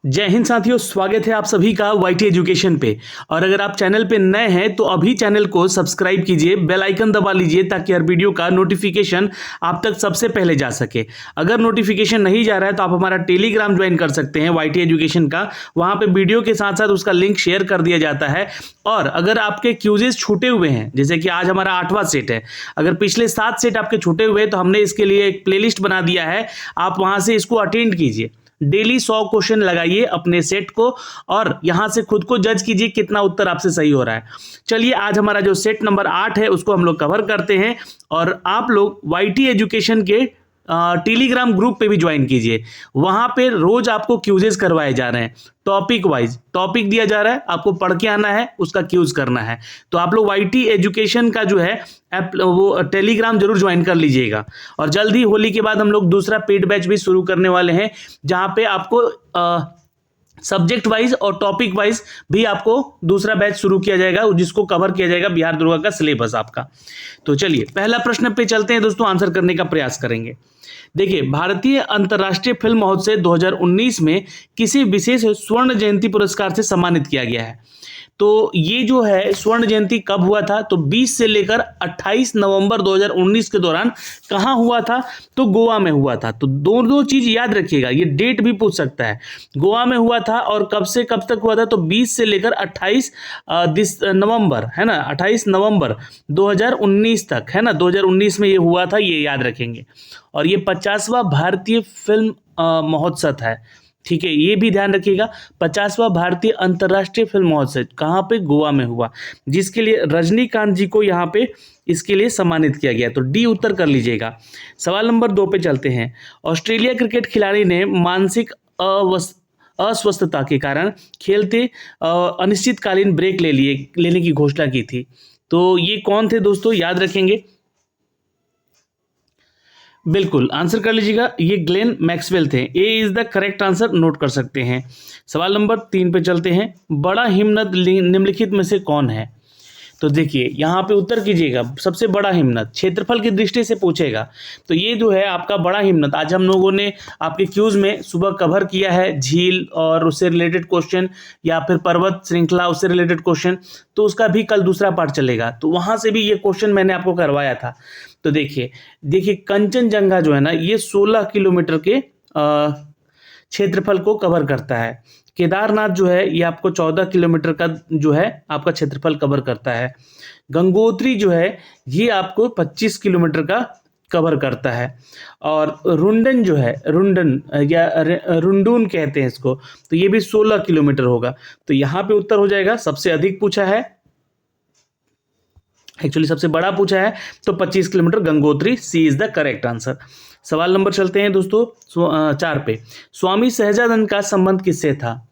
जय हिंद साथियों, स्वागत है आप सभी का वाईटी एजुकेशन पे। और अगर आप चैनल पे नए हैं तो अभी चैनल को सब्सक्राइब कीजिए, बेल आइकन दबा लीजिए ताकि हर वीडियो का नोटिफिकेशन आप तक सबसे पहले जा सके। अगर नोटिफिकेशन नहीं जा रहा है तो आप हमारा टेलीग्राम ज्वाइन कर सकते हैं वाईटी एजुकेशन का। वहाँ पे वीडियो के साथ साथ उसका लिंक शेयर कर दिया जाता है। और अगर आपके क्यूजेस छूटे हुए हैं, जैसे कि आज हमारा 8वां सेट है, अगर पिछले 7 सेट आपके छूटे हुए हैं तो हमने इसके लिए एक प्लेलिस्ट बना दिया है, आप वहाँ से इसको अटेंड कीजिए। डेली 100 क्वेश्चन लगाइए अपने सेट को और यहां से खुद को जज कीजिए कितना उत्तर आपसे सही हो रहा है। चलिए आज हमारा जो सेट नंबर 8 है उसको हम लोग कवर करते हैं। और आप लोग वाईटी एजुकेशन के टेलीग्राम ग्रुप पे भी ज्वाइन कीजिए। वहां पे रोज आपको क्यूजेस करवाए जा रहे हैं, टॉपिक वाइज टॉपिक दिया जा रहा है, आपको पढ़ के आना है, उसका क्यूज करना है। तो आप लोग वाईटी एजुकेशन का जो है वो टेलीग्राम जरूर ज्वाइन कर लीजिएगा। और जल्द ही होली के बाद हम लोग दूसरा पेड बैच भी शुरू करने वाले हैं, जहां पे आपको सब्जेक्ट वाइज और टॉपिक वाइज भी आपको दूसरा बैच शुरू किया जाएगा, जिसको कवर किया जाएगा बिहार दुर्गा का सिलेबस आपका। तो चलिए पहला प्रश्न पे चलते हैं दोस्तों, आंसर करने का प्रयास करेंगे। देखिए, भारतीय अंतर्राष्ट्रीय फिल्म महोत्सव 2019 में किसी विशेष स्वर्ण जयंती पुरस्कार से सम्मानित किया गया है। तो ये जो है स्वर्ण जयंती कब हुआ था, तो 20 से लेकर 28 नवंबर 2019 के दौरान कहाँ हुआ था, तो गोवा में हुआ था। तो दोनों चीज याद रखिएगा, ये डेट भी पूछ सकता है। गोवा में हुआ था और कब से कब तक हुआ था, तो 20 से लेकर 28 नवंबर, है ना, 28 नवंबर 2019 तक, है ना, 2019 में ये हुआ था, ये याद रखेंगे। और ये 50वां भारतीय फिल्म महोत्सव है, ठीक है, ये भी ध्यान रखिएगा। 50वां भारतीय अंतर्राष्ट्रीय फिल्म महोत्सव कहाँ पे, गोवा में हुआ, जिसके लिए रजनीकांत जी को यहाँ पे इसके लिए सम्मानित किया गया। तो डी उत्तर कर लीजिएगा। सवाल नंबर 2 पे चलते हैं। ऑस्ट्रेलिया क्रिकेट खिलाड़ी ने मानसिक अस्वस्थता के कारण खेलते अनिश्चितकालीन ब्रेक लेने की घोषणा की थी। तो ये कौन थे दोस्तों, याद रखेंगे, बिल्कुल आंसर कर लीजिएगा, ये ग्लेन मैक्सवेल थे। A is the correct answer, note कर सकते हैं। सवाल नंबर 3 पे चलते हैं। बड़ा हिमनद निम्नलिखित में से कौन है। तो देखिए यहाँ पे उत्तर कीजिएगा, सबसे बड़ा हिमनद क्षेत्रफल की दृष्टि से पूछेगा तो ये जो है आपका बड़ा हिमनद, आज हम लोगों ने आपके क्यूज में सुबह कवर किया है, झील और उससे रिलेटेड क्वेश्चन या फिर पर्वत श्रृंखला उससे रिलेटेड क्वेश्चन, तो उसका भी कल दूसरा पार्ट चलेगा, तो वहां से भी ये क्वेश्चन मैंने आपको करवाया था। तो देखिए कंचनजंगा जो है ना, ये 16 किलोमीटर के क्षेत्रफल को कवर करता है। केदारनाथ जो है ये आपको 14 किलोमीटर का जो है आपका क्षेत्रफल कवर करता है। गंगोत्री जो है ये आपको 25 किलोमीटर का कवर करता है। और रुंडन जो है, रुंडन या रुंडून कहते हैं इसको, तो ये भी 16 किलोमीटर होगा। तो यहाँ पे उत्तर हो जाएगा, सबसे अधिक पूछा है, एक्चुअली सबसे बड़ा पूछा है, तो 25 kilometre Gangotri, C is the correct answer. सवाल नंबर चलते हैं दोस्तों 4 पे। स्वामी सहजानंद का संबंध किससे था।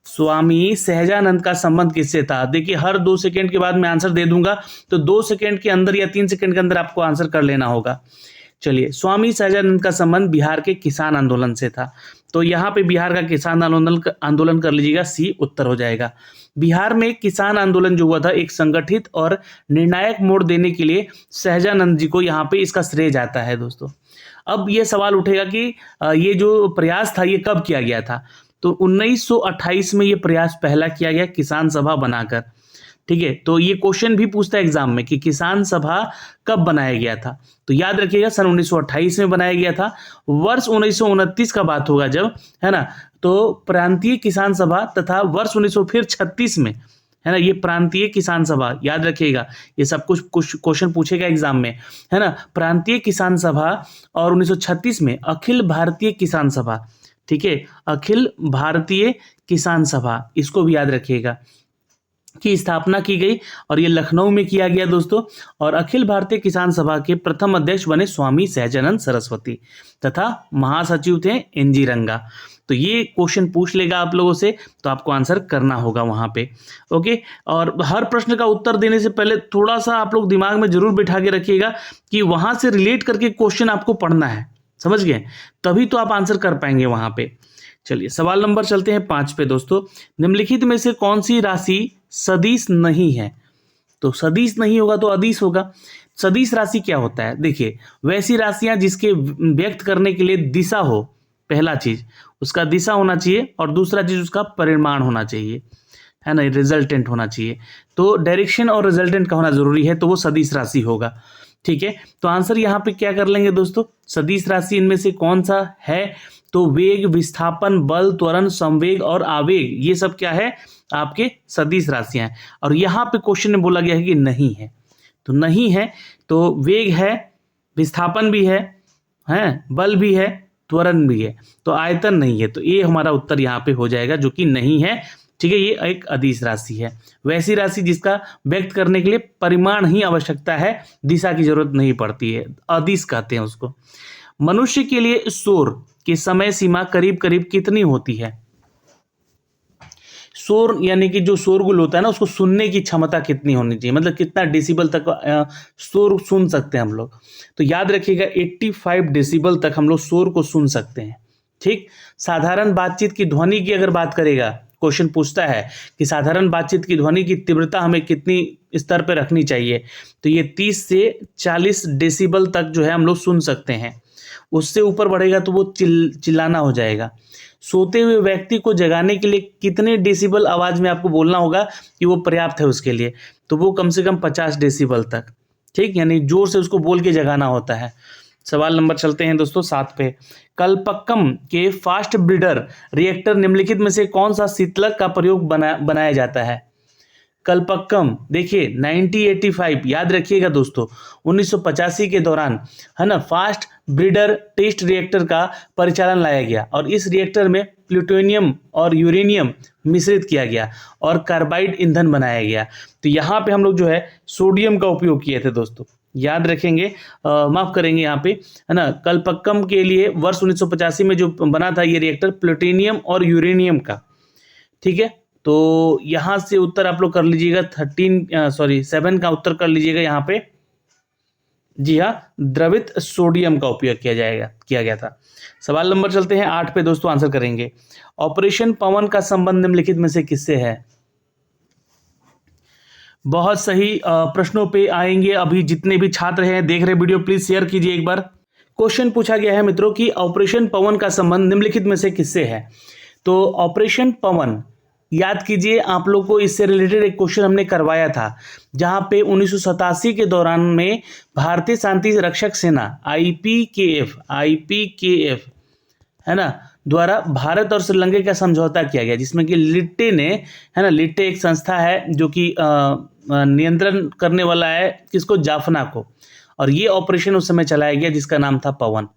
स्वामी सहजानंद का संबंध किससे था। देखिए हर 2 सेकंड के बाद मैं आंसर दे दूंगा, तो 2 सेकंड के अंदर या 3 सेकंड के अंदर आपको आंसर कर लेना होगा। चलिए, स्वामी सहजानंद का संबंध बिहार के किसान आंदोलन से था। तो यहाँ पे बिहार का किसान आंदोलन कर लीजिएगा, सी उत्तर हो जाएगा। बिहार में किसान आंदोलन जो हुआ था, एक संगठित और निर्णायक मोड़ देने के लिए सहजानंद जी को यहाँ पे इसका श्रेय जाता है दोस्तों। अब ये सवाल उठेगा कि ये जो प्रयास था ये कब किया गया था, तो 1928 में ये प्रयास पहला किया गया, किसान सभा बनाकर, ठीक है। तो ये क्वेश्चन भी पूछता है एग्जाम में कि किसान सभा कब बनाया गया था, तो याद रखिएगा सन 1928 में बनाया गया था। वर्ष 1929 का बात होगा जब, है ना, तो प्रांतीय किसान सभा, तथा वर्ष 1936 में, है ना, ये प्रांतीय किसान सभा, याद रखिएगा ये सब कुछ क्वेश्चन पूछेगा एग्जाम में, है ना, प्रांतीय किसान सभा। और 1936 में अखिल भारतीय किसान सभा, ठीक है, अखिल भारतीय किसान सभा, इसको भी याद रखिएगा, की स्थापना की गई और ये लखनऊ में किया गया दोस्तों। और अखिल भारतीय किसान सभा के प्रथम अध्यक्ष बने स्वामी सहजानंद सरस्वती, तथा महासचिव थे एनजी रंगा। तो ये क्वेश्चन पूछ लेगा आप लोगों से, तो आपको आंसर करना होगा वहां पे, ओके। और हर प्रश्न का उत्तर देने से पहले थोड़ा सा आप लोग दिमाग में जरूर बिठा के रखिएगा कि वहां से रिलेट करके क्वेश्चन आपको पढ़ना है, समझ गए, तभी तो आप आंसर कर पाएंगे वहां पे। चलिए सवाल नंबर चलते हैं 5 पे दोस्तों। निम्नलिखित में से कौन सी राशि सदिश नहीं है। तो सदिश नहीं होगा तो अदिश होगा। सदिश राशि क्या होता है, देखिए वैसी राशियां जिसके व्यक्त करने के लिए दिशा हो, पहला चीज उसका दिशा होना चाहिए और दूसरा चीज उसका परिमाण होना चाहिए, है ना, रिजल्टेंट होना चाहिए। तो डायरेक्शन और रिजल्टेंट का होना जरूरी है, तो वो सदिश राशि होगा। ठीक है, तो आंसर यहाँ पे क्या कर लेंगे दोस्तों, सदिश राशि इनमें से कौन सा है, तो वेग, विस्थापन, बल, त्वरण, संवेग और आवेग, ये सब क्या है आपके सदिश राशियां हैं। और यहाँ पे क्वेश्चन में बोला गया है कि नहीं है, तो नहीं है, तो वेग है, विस्थापन भी है, बल भी है, त्वरण भी है, तो आयतन नहीं है। तो ये हमारा उत्तर यहाँ पे हो जाएगा जो कि नहीं है। ठीक है, ये एक अदिश राशि है, वैसी राशि जिसका व्यक्त करने के लिए परिमाण ही आवश्यकता है, दिशा की जरूरत नहीं पड़ती है, अदिश कहते हैं उसको। मनुष्य के लिए शोर की समय सीमा करीब करीब कितनी होती है? शोर यानी कि जो शोरगुल होता है ना, उसको सुनने की क्षमता कितनी होनी चाहिए, मतलब कितना डेसिबल तक शोर सुन सकते हैं हम लोग। तो याद रखिएगा 85 डेसिबल तक हम लोग शोर को सुन सकते हैं। ठीक, साधारण बातचीत की ध्वनि की अगर बात करेगा, क्वेश्चन पूछता है कि साधारण बातचीत की ध्वनि की तीव्रता हमें कितनी स्तर पर रखनी चाहिए, तो ये 30 से 40 डेसिबल तक जो है हम लोग सुन सकते हैं। उससे ऊपर बढ़ेगा तो वो चिल्लाना हो जाएगा। सोते हुए व्यक्ति को जगाने के लिए कितने डेसिबल आवाज में आपको बोलना होगा कि वो पर्याप्त है उसके लिए, तो वो कम से कम 50 डेसिबल तक। ठीक, यानी जोर से उसको बोल के जगाना होता है। सवाल नंबर चलते हैं दोस्तों 7 पे। कल्पक्कम के फास्ट ब्रीडर रिएक्टर निम्नलिखित में से कौन सा शीतलक का प्रयोग बनाया जाता है? कल्पक्कम देखिए 1985, याद रखिएगा दोस्तों 1985 के दौरान, है ना, फास्ट ब्रीडर टेस्ट रिएक्टर का परिचालन लाया गया और इस रिएक्टर में प्लूटोनियम और यूरेनियम मिश्रित किया गया और कार्बाइड ईंधन बनाया गया। तो यहाँ पे हम लोग जो है सोडियम का उपयोग किए थे दोस्तों, याद रखेंगे, माफ करेंगे यहाँ पे, है ना। कल्पक्कम के लिए वर्ष 1985 में जो बना था ये रिएक्टर प्लूटोनियम और यूरेनियम का। ठीक है, तो यहाँ से उत्तर आप लोग कर लीजिएगा 7 का उत्तर कर लीजिएगा यहाँ पे। जी हाँ, द्रवित सोडियम का उपयोग किया गया था। सवाल नंबर चलते हैं 8 पे दोस्तों, आंसर करेंगे। ऑपरेशन पवन का संबंध निम्नलिखित में से किससे है? बहुत सही प्रश्नों पे आएंगे। अभी जितने भी छात्र हैं देख रहे वीडियो, प्लीज शेयर कीजिए एक बार। क्वेश्चन पूछा गया है मित्रों कि ऑपरेशन पवन का संबंध निम्नलिखित में से किससे है? तो ऑपरेशन पवन, याद कीजिए, आप लोग को इससे रिलेटेड एक क्वेश्चन हमने करवाया था, जहां पे 1987 के दौरान में भारतीय शांति रक्षक सेना आईपीकेएफ है ना द्वारा भारत और श्रीलंका का समझौता किया गया, जिसमें कि लिट्टे ने, है ना, लिट्टे एक संस्था है जो कि नियंत्रण करने वाला है किसको, जाफना को, और ये ऑपरेशन उस समय चलाया गया जिसका नाम था पवन।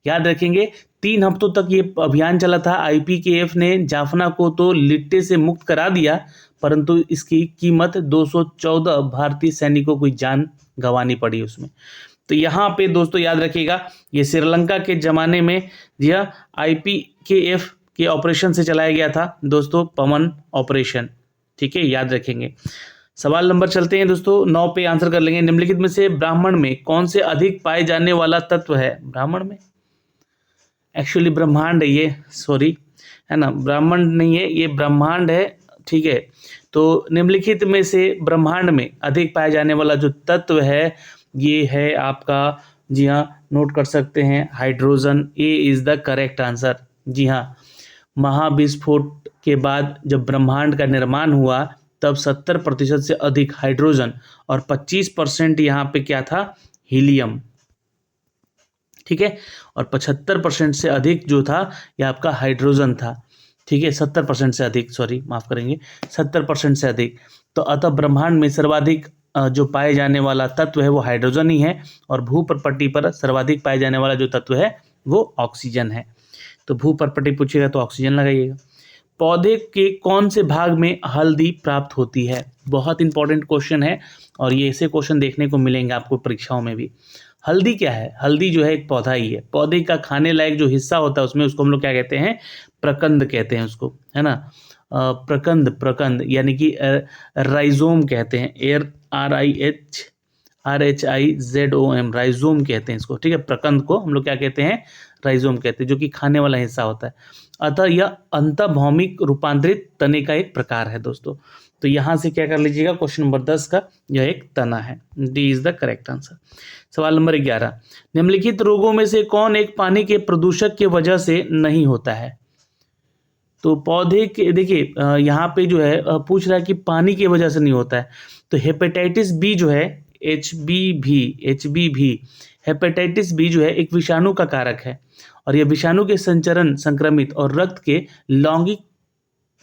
याद रखेंगे 3 हफ्तों तक ये अभियान चला था। आईपीकेएफ ने जाफना को तो लिट्टे से मुक्त करा दिया, परंतु इसकी कीमत 214 भारतीय सैनिकों को जान गंवानी पड़ी उसमें। तो यहाँ पे दोस्तों याद रखिएगा, ये श्रीलंका के ज़माने में यह आईपीकेएफ के ऑपरेशन से चलाया गया था दोस्तों, पवन ऑपरेशन। ठीक है, याद रखेंगे। सवाल नंबर चलते हैं दोस्तों 9 पे, आंसर कर लेंगे। निम्नलिखित में से ब्राह्मण में कौन से अधिक पाए जाने वाला तत्व है? ब्राह्मण में एक्चुअली ब्रह्मांड है ये, सॉरी, है ना, ब्राह्मण नहीं है ये, ब्रह्मांड है। ठीक है, तो निम्नलिखित में से ब्रह्मांड में अधिक पाया जाने वाला जो तत्व है ये है आपका, जी हाँ, नोट कर सकते हैं, hydrogen. A is the correct answer. जी हाँ, महाविस्फोट के बाद जब ब्रह्मांड का निर्माण हुआ तब 70% से अधिक हाइड्रोजन और 25% यहाँ पे क्या था, हीलियम। ठीक है, और 75% से अधिक जो था यह आपका हाइड्रोजन था। ठीक है, 70% से अधिक, सॉरी माफ करेंगे, 70% से अधिक। तो अतः ब्रह्मांड में सर्वाधिक जो पाए जाने वाला तत्व है वो हाइड्रोजन ही है, और भूपर्पटी पर सर्वाधिक पाए जाने वाला जो तत्व है वो ऑक्सीजन है। तो भूपर्पटी पूछेगा तो ऑक्सीजन लगाइएगा। पौधे के कौन से भाग में हल्दी प्राप्त होती है? बहुत इंपॉर्टेंट क्वेश्चन है, और ये ऐसे क्वेश्चन देखने को मिलेंगे आपको परीक्षाओं में भी। हल्दी क्या है? हल्दी जो है एक पौधा ही है। पौधे का खाने लायक जो हिस्सा होता है उसमें, उसको हम लोग क्या कहते हैं, प्रकंद कहते हैं उसको, है ना। प्रकंद यानी कि राइजोम कहते हैं, RIHZOM, राइजोम कहते हैं इसको। ठीक है, प्रकंद को हम लोग क्या कहते हैं, राइजोम कहते हैं, जो कि खाने वाला हिस्सा होता है। अतः यह अंतर्भौमिक रूपांतरित तने का एक प्रकार है दोस्तों। तो यहाँ से क्या कर लीजिएगा, क्वेश्चन नंबर 10 का यह एक तना है। D is the correct answer. सवाल नंबर 11, निम्नलिखित रोगों में से कौन एक पानी के प्रदूषक की वजह से नहीं होता है? तो पौधे के देखिए यहाँ पे जो है पूछ रहा है कि पानी की वजह से नहीं होता है। तो हेपेटाइटिस बी जो है, HBV हेपेटाइटिस बी जो है एक विषाणु का कारक है, और यह विषाणु के संचरण, संक्रमित और रक्त के लैंगिक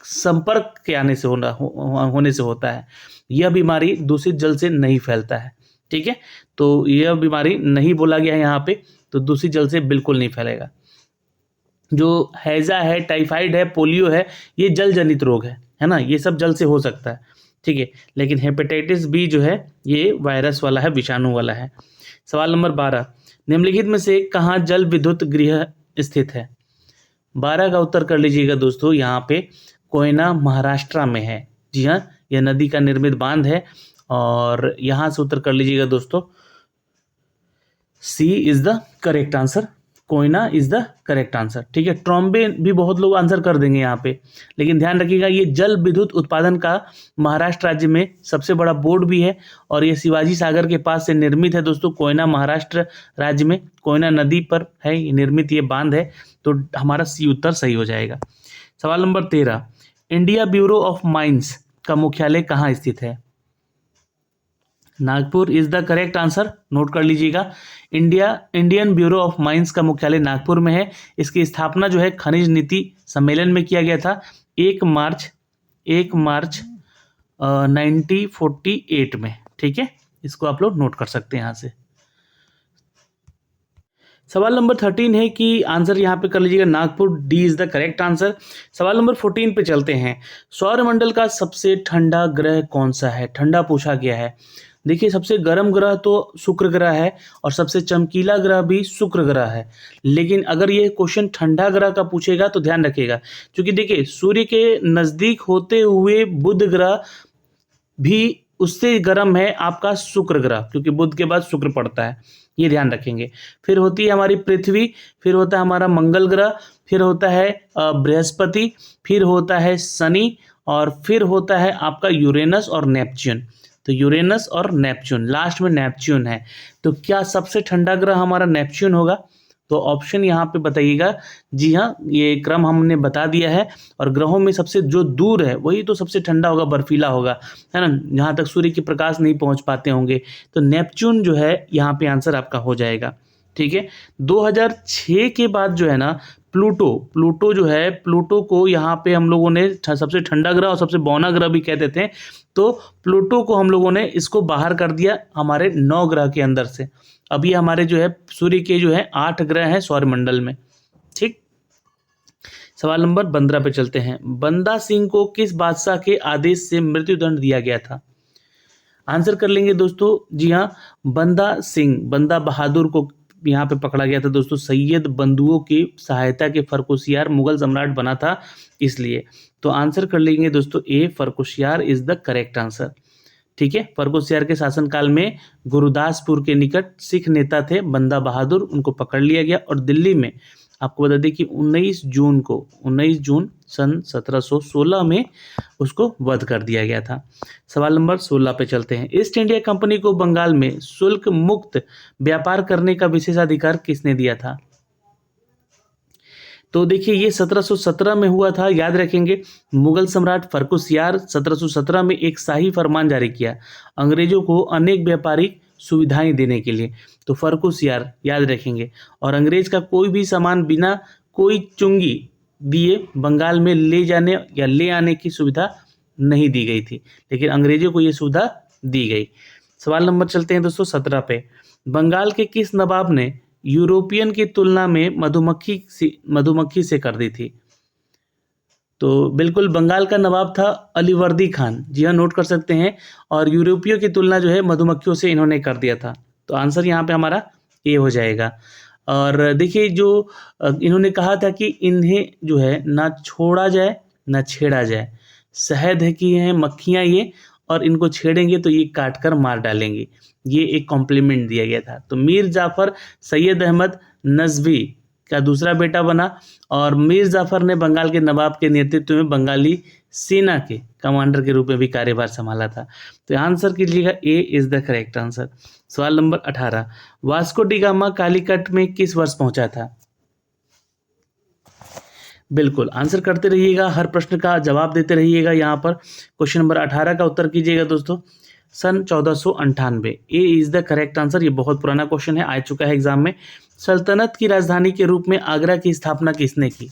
संपर्क के आने से होने से होता है। यह बीमारी दूषित जल से नहीं फैलता है। ठीक है, तो यह बीमारी नहीं बोला गया है यहाँ पे, तो दूषित जल से बिल्कुल नहीं फैलेगा। जो हैजा है, टाइफाइड है, पोलियो है, ये जल जनित रोग है ना, ये सब जल से हो सकता है। ठीक है, लेकिन हेपेटाइटिस बी जो है ये वायरस वाला है, विषाणु वाला है। सवाल नंबर 12, निम्नलिखित में से कहाँ जल विद्युत गृह स्थित है? 12 का उत्तर कर लीजिएगा दोस्तों, यहाँ पे कोयना महाराष्ट्र में है। जी हाँ, यह नदी का निर्मित बांध है, और यहाँ से उत्तर कर लीजिएगा दोस्तों, C is the correct answer. Koyna is the correct answer. ठीक है, ट्रॉम्बे भी बहुत लोग आंसर कर देंगे यहाँ पे, लेकिन ध्यान रखिएगा ये जल विद्युत उत्पादन का महाराष्ट्र राज्य में सबसे बड़ा बोर्ड भी है, और ये शिवाजी सागर के पास से निर्मित है दोस्तों। कोयना महाराष्ट्र राज्य में कोयना नदी पर है निर्मित ये बांध है, तो हमारा सी उत्तर सही हो जाएगा। सवाल number 13, India bureau of mines का मुख्यालय कहाँ स्थित है? Nagpur is the correct answer, note कर लीजिएगा। इंडियन ब्यूरो ऑफ माइंस का मुख्यालय नागपुर में है। इसकी स्थापना जो है खनिज नीति सम्मेलन में किया गया था 1 मार्च 1948 में। ठीक है, इसको आप लोग नोट कर सकते हैं यहाँ से। सवाल नंबर 13 है कि आंसर यहाँ पे कर लीजिएगा Nagpur, D is the correct answer. सवाल नंबर 14 पे चलते हैं। सौरमंडल का सबसे ठंडा ग्रह कौन सा है? ठंडा पूछा गया है। देखिए, सबसे गर्म ग्रह तो शुक्र ग्रह है, और सबसे चमकीला ग्रह भी शुक्र ग्रह है। लेकिन अगर ये क्वेश्चन ठंडा ग्रह का पूछेगा तो ध्यान रखिएगा, क्योंकि देखिए सूर्य के नज़दीक होते हुए बुध ग्रह भी उससे गर्म है आपका शुक्र ग्रह, क्योंकि बुध के बाद शुक्र पड़ता है, ये ध्यान रखेंगे। फिर होती है हमारी पृथ्वी, फिर होता है हमारा मंगल ग्रह, फिर होता है बृहस्पति, फिर होता है शनि, और फिर होता है आपका यूरेनस और नेपच्यून। तो यूरेनस और नेपच्यून, लास्ट में नेपच्यून है। तो क्या सबसे ठंडा ग्रह हमारा नेपच्यून होगा? तो ऑप्शन यहाँ पे बताइएगा। जी हाँ, ये क्रम हमने बता दिया है, और ग्रहों में सबसे जो दूर है वही तो सबसे ठंडा होगा, बर्फीला होगा, है ना, जहाँ तक सूर्य की प्रकाश नहीं पहुँच पाते होंगे। तो नेपच्यून जो है यहाँ पे आंसर आपका हो जाएगा। ठीक है, 2006 के बाद जो है ना प्लूटो जो है, प्लूटो को यहाँ पे हम लोगों ने सबसे ठंडा ग्रह और सबसे बौना ग्रह भी कहते थे। तो प्लूटो को हम लोगों ने इसको बाहर कर दिया हमारे 9 ग्रह के अंदर से। अभी हमारे जो है सूर्य के जो है 8 ग्रह हैं सौरमंडल में। ठीक, सवाल नंबर 15 पे चलते हैं। बंदा सिंह को किस बादशाह के आदेश से मृत्युदंड दिया गया था? आंसर कर लेंगे दोस्तों। जी हाँ, बंदा सिंह, बंदा बहादुर को यहाँ पे पकड़ा गया था दोस्तों। सैयद बंधुओं की सहायता के फर्रुखसियार मुगल सम्राट बना था इसलिए। तो आंसर कर लेंगे दोस्तों A, Farrukhsiyar is the correct answer. ठीक है, फर्रुखसियार के शासनकाल में गुरुदासपुर के निकट सिख नेता थे बंदा बहादुर, उनको पकड़ लिया गया, और दिल्ली में आपको बता दें कि 19 जून सन 1716 में उसको वध कर दिया गया था। सवाल नंबर 16 पे चलते हैं। ईस्ट इंडिया कंपनी को बंगाल में शुल्क मुक्त व्यापार करने का विशेषाधिकार किसने दिया था? तो देखिए, ये 1717 में हुआ था, याद रखेंगे। मुगल सम्राट फर्रुखसियार 1717 में एक शाही फरमान जारी किया अंग्रेजों को अनेक व्यापारिक सुविधाएं देने के लिए। तो फर्रुखसियार याद रखेंगे, और अंग्रेज का कोई भी सामान बिना कोई चुंगी दिए बंगाल में ले जाने या ले आने की सुविधा नहीं दी गई थी, लेकिन अंग्रेजों को ये सुविधा दी गई। सवाल नंबर चलते हैं दोस्तों 17 पे। बंगाल के किस नवाब ने यूरोपियन की तुलना में मधुमक्खी से कर दी थी? तो बिल्कुल बंगाल का नवाब था अलीवर्दी खान। जी हाँ, नोट कर सकते हैं। और यूरोपियों की तुलना जो है मधुमक्खियों से इन्होंने कर दिया था। तो आंसर यहाँ पे हमारा ए हो जाएगा। और देखिए, जो इन्होंने कहा था कि इन्हें जो है ना छोड़ा जाए ना छेड़ा जाए। शहद है कि हैं मक्खियाँ ये, और इनको छेड़ेंगे तो ये काट कर मार डालेंगे। ये एक कॉम्प्लीमेंट दिया गया था। तो मीर जाफर सैयद अहमद नजवी का दूसरा बेटा बना और मीर जाफर ने बंगाल के नवाब के नेतृत्व में बंगाली सेना के कमांडर के रूप में भी कार्यभार संभाला था। तो आंसर कीजिएगा ए इज द करेक्ट आंसर। सवाल number 18, Vasco D gamma Calicut में किस वर्ष पहुंचा था? बिल्कुल आंसर करते रहिएगा, हर प्रश्न का जवाब देते रहिएगा। यहाँ पर क्वेश्चन नंबर 18 का उत्तर कीजिएगा दोस्तों, सन 1498। ए इज द करेक्ट आंसर। ये बहुत पुराना क्वेश्चन है, आ चुका है एग्जाम में। सल्तनत की राजधानी के रूप में आगरा की स्थापना किसने की?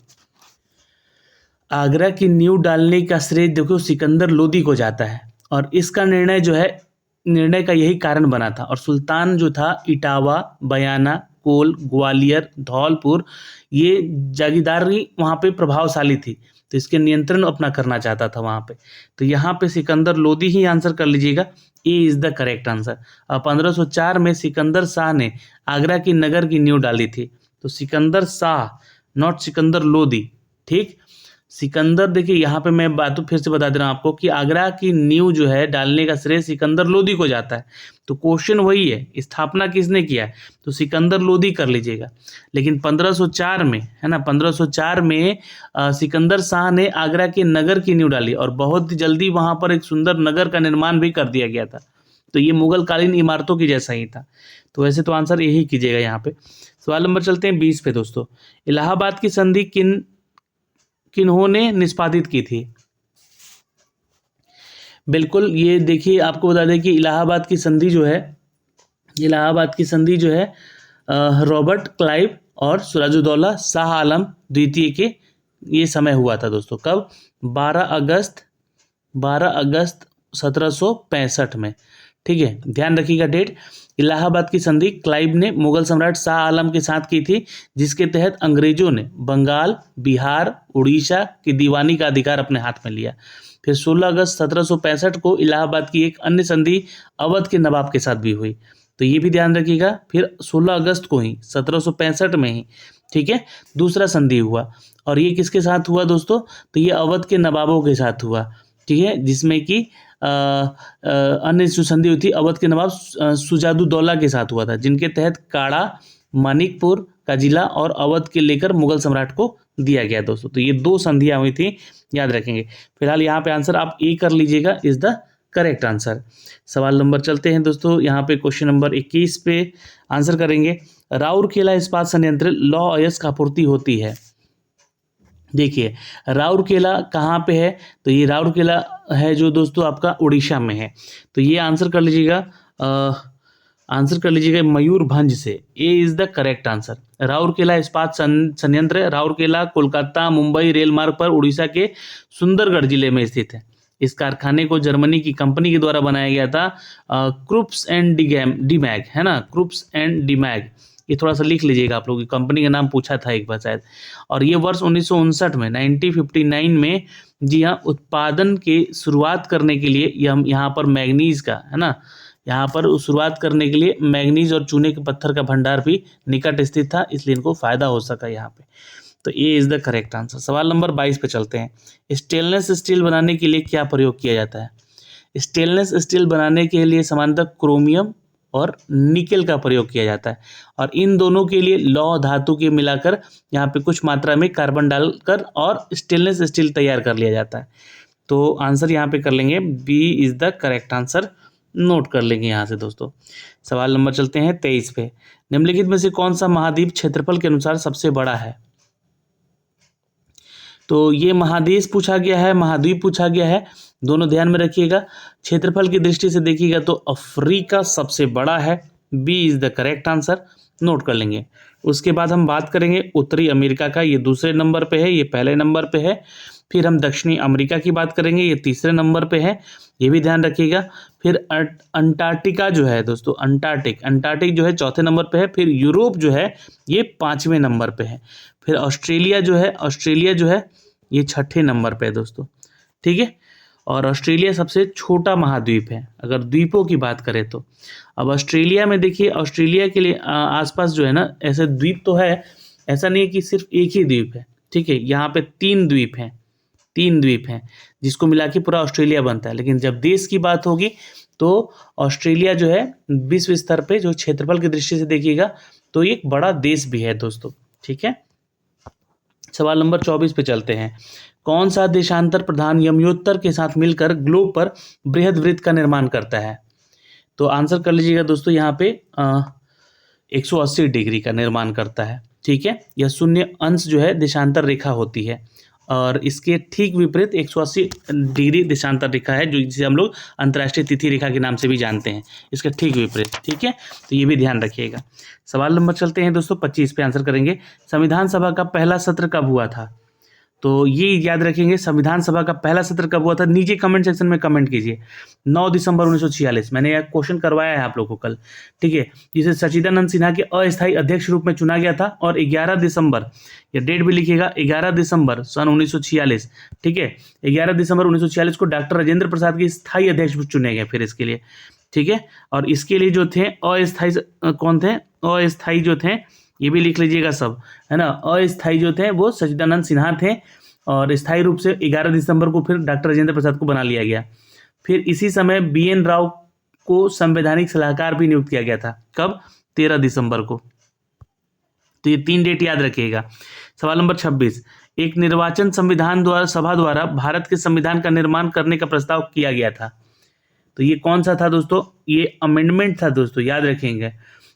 आगरा की नींव डालने का श्रेय देखो सिकंदर लोदी को जाता है और इसका निर्णय जो है, निर्णय का यही कारण बना था। और सुल्तान जो था इटावा, बयाना, कोल, ग्वालियर, धौलपुर, ये जागीरदारी वहाँ पे प्रभावशाली थी, तो इसके नियंत्रण अपना करना चाहता था वहाँ पे। तो यहाँ पे सिकंदर लोदी ही आंसर कर लीजिएगा, ए इज द करेक्ट आंसर। अब 1504 में सिकंदर शाह ने आगरा की नगर की नींव डाली थी। तो सिकंदर शाह, नॉट सिकंदर लोदी, ठीक। सिकंदर, देखिए यहाँ पे मैं बात फिर से बता दे रहा हूँ आपको कि आगरा की नींव जो है डालने का श्रेय सिकंदर लोदी को जाता है। तो क्वेश्चन वही है, स्थापना किसने किया है? तो सिकंदर लोदी कर लीजिएगा। लेकिन 1504 में, है ना, 1504 में सिकंदर शाह ने आगरा के नगर की नींव डाली और बहुत जल्दी वहाँ पर एक सुंदर नगर का निर्माण भी कर दिया गया था। तो ये मुगल कालीन इमारतों की जैसा ही था। तो वैसे तो आंसर यही कीजिएगा यहाँ पे। सवाल नंबर चलते हैं 20 पे दोस्तों। इलाहाबाद की संधि किन्होंने निष्पादित की थी? बिल्कुल, ये देखिए आपको बता दें कि इलाहाबाद की संधि जो है रॉबर्ट क्लाइव और सिराजुद्दौला शाह आलम द्वितीय के ये समय हुआ था दोस्तों। कब? 12 अगस्त 1765 में, ठीक है, ध्यान रखिएगा डेट। इलाहाबाद की संधि क्लाइव ने मुगल सम्राट शाह आलम के साथ की थी, जिसके तहत अंग्रेजों ने बंगाल, बिहार, उड़ीसा की दीवानी का अधिकार अपने हाथ में लिया। फिर 16 अगस्त 1765 को इलाहाबाद की एक अन्य संधि अवध के नवाब के साथ भी हुई। तो ये भी ध्यान रखिएगा, फिर 16 अगस्त को ही 1765 में ही, ठीक है, दूसरा संधि हुआ। और ये किसके साथ हुआ दोस्तों? तो ये अवध के नवाबों के साथ हुआ, ठीक है, जिसमें कि अन्य जो संधि हुई थी अवध के नवाब सुजादुद्दौला के साथ हुआ था, जिनके तहत काड़ा, मानिकपुर का जिला और अवध के लेकर मुगल सम्राट को दिया गया दोस्तों। तो ये 2 संधियां हुई थी, याद रखेंगे। फिलहाल यहाँ पे आंसर आप ए कर लीजिएगा, इज द करेक्ट आंसर। सवाल नंबर चलते हैं दोस्तों, यहाँ पे क्वेश्चन नंबर 21 पे आंसर करेंगे। राउरकेला इस्पात संयंत्र लौह अयस्क आपूर्ति होती है। देखिए राउरकेला कहाँ पे है? तो ये राउरकेला है जो दोस्तों आपका उड़ीसा में है। तो ये आंसर कर लीजिएगा मयूरभंज से। A is the correct answer. Rourkela इस्पात संयंत्र राउरकेला कोलकाता मुंबई रेल मार्ग पर उड़ीसा के सुंदरगढ़ जिले में स्थित है। इस कारखाने को जर्मनी की कंपनी के द्वारा बनाया गया था, क्रुप्स एंड डीमैग, है ना, क्रुप्स एंड डीमैग। ये थोड़ा सा लिख लीजिएगा, आप लोग कंपनी का नाम पूछा था एक बार शायद। और ये वर्ष 1959 में 1959 में, जी हाँ, उत्पादन के शुरुआत करने के लिए हम यहाँ पर मैग्नीज का, है ना, यहाँ पर शुरुआत करने के लिए मैग्नीज और चूने के पत्थर का भंडार भी निकट स्थित था, इसलिए इनको फायदा हो सका यहाँ पे। तो ए इज द करेक्ट आंसर। सवाल नंबर 22 पे चलते हैं। स्टेनलेस स्टील बनाने के लिए क्या प्रयोग किया जाता है? स्टेनलेस स्टील बनाने के लिए सामान्यतः क्रोमियम और निकेल का प्रयोग किया जाता है, और इन दोनों के लिए लौह धातु के मिलाकर यहाँ पे कुछ मात्रा में कार्बन डालकर और स्टेनलेस स्टील तैयार कर लिया जाता है। तो आंसर यहाँ पे कर लेंगे, B is the correct answer, note कर लेंगे यहाँ से दोस्तों। सवाल नंबर चलते हैं 23 पे। निम्नलिखित में से कौन सा महाद्वीप क्षेत्रफल के अनुसार सबसे बड़ा है? तो ये महादेश पूछा गया है, महाद्वीप पूछा गया है, दोनों ध्यान में रखिएगा। क्षेत्रफल की दृष्टि से देखिएगा तो अफ्रीका सबसे बड़ा है, B is the correct answer, note कर लेंगे। उसके बाद हम बात करेंगे उत्तरी अमेरिका का, ये दूसरे नंबर पे है, ये पहले नंबर पे है। फिर हम दक्षिणी अमेरिका की बात करेंगे, ये तीसरे नंबर पे है, ये भी ध्यान रखिएगा। फिर अंटार्कटिका जो है दोस्तों, अंटार्कटिक जो है चौथे नंबर पे है। फिर यूरोप जो है ये 5वें नंबर पे है। फिर ऑस्ट्रेलिया जो है ये 6ठे नंबर पे है दोस्तों, ठीक है। और ऑस्ट्रेलिया सबसे छोटा महाद्वीप है अगर द्वीपों की बात करें तो। अब ऑस्ट्रेलिया में देखिए, ऑस्ट्रेलिया के लिए आसपास जो है ना ऐसे द्वीप तो है, ऐसा नहीं है कि सिर्फ एक ही द्वीप है, ठीक है। यहाँ पे 3 द्वीप हैं जिसको मिला के पूरा ऑस्ट्रेलिया बनता है। लेकिन जब देश की बात होगी तो ऑस्ट्रेलिया जो है विश्व स्तर पे जो क्षेत्रफल की दृष्टि से देखिएगा तो एक बड़ा देश भी है दोस्तों, ठीक है। सवाल नंबर 24 पे चलते हैं। कौन सा देशांतर प्रधान यमयोत्तर के साथ मिलकर ग्लोब पर बृहद वृत्त का निर्माण करता है? तो आंसर कर लीजिएगा दोस्तों, यहाँ पे 180 डिग्री का निर्माण करता है। ठीक है, यह शून्य अंश जो है देशांतर रेखा होती है और इसके ठीक विपरीत 180 डिग्री देशांतर रेखा है, जो जिसे हम लोग अंतर्राष्ट्रीय तिथि रेखा के नाम से भी जानते हैं, इसका ठीक विपरीत। ठीक है, तो ये भी ध्यान रखिएगा। सवाल नंबर चलते हैं दोस्तों 25 पे आंसर करेंगे। संविधान सभा का पहला सत्र कब हुआ था? तो ये याद रखेंगे, संविधान सभा का पहला सत्र कब हुआ था, नीचे कमेंट सेक्शन में कमेंट कीजिए। 9 दिसंबर 1946, मैंने यह क्वेश्चन करवाया है आप लोगों को कल। ठीक है, जिसे सच्चिदानंद सिन्हा के अस्थायी अध्यक्ष रूप में चुना गया था और 11 दिसंबर, ये डेट भी लिखिएगा, 11 दिसंबर सन 1946। ठीक है, 11 दिसंबर 1946 को डॉक्टर राजेंद्र प्रसाद के स्थायी अध्यक्ष चुने गए फिर इसके लिए। ठीक है, और इसके लिए जो थे अस्थायी कौन थे, अस्थायी जो थे ये भी लिख लीजिएगा सब, है ना। अस्थायी जो थे वो सच्चिदानंद सिन्हा थे और स्थायी रूप से 11 दिसंबर को फिर डॉक्टर राजेंद्र प्रसाद को बना लिया गया। फिर इसी समय BN राव को संवैधानिक सलाहकार भी नियुक्त किया गया था। कब? 13 दिसंबर को। तो ये 3 डेट याद रखिएगा। सवाल नंबर 26, एक निर्वाचन संविधान द्वारा सभा द्वारा भारत के संविधान का निर्माण करने का प्रस्ताव किया गया था। तो ये कौन सा था दोस्तों? ये अमेंडमेंट था दोस्तों, याद रखेंगे,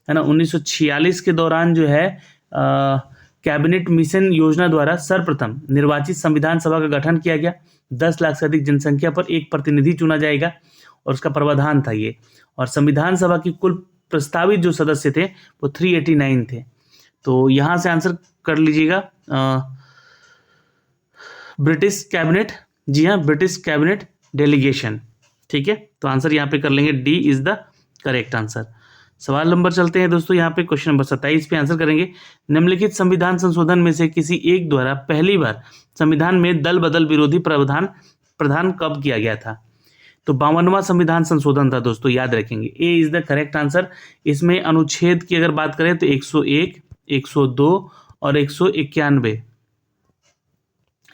है ना। 1946 के दौरान जो है कैबिनेट मिशन योजना द्वारा सर्वप्रथम निर्वाचित संविधान सभा का गठन किया गया। 10 लाख से अधिक जनसंख्या पर एक प्रतिनिधि चुना जाएगा और उसका प्रावधान था ये। और संविधान सभा की कुल प्रस्तावित जो सदस्य थे वो 389 थे। तो यहाँ से आंसर कर लीजिएगा ब्रिटिश कैबिनेट, जी हाँ, ब्रिटिश कैबिनेट डेलीगेशन। ठीक है, तो आंसर यहाँ पे कर लेंगे, D is the correct answer. सवाल नंबर चलते हैं दोस्तों, यहाँ पे क्वेश्चन नंबर 27 पे आंसर करेंगे। निम्नलिखित संविधान संशोधन में से किसी एक द्वारा पहली बार संविधान में दल बदल विरोधी प्रावधान कब किया गया था? तो 52वां संविधान संशोधन था दोस्तों, याद रखेंगे, ए इज द करेक्ट आंसर। इसमें अनुच्छेद की अगर बात करें तो 101, 102 और 191,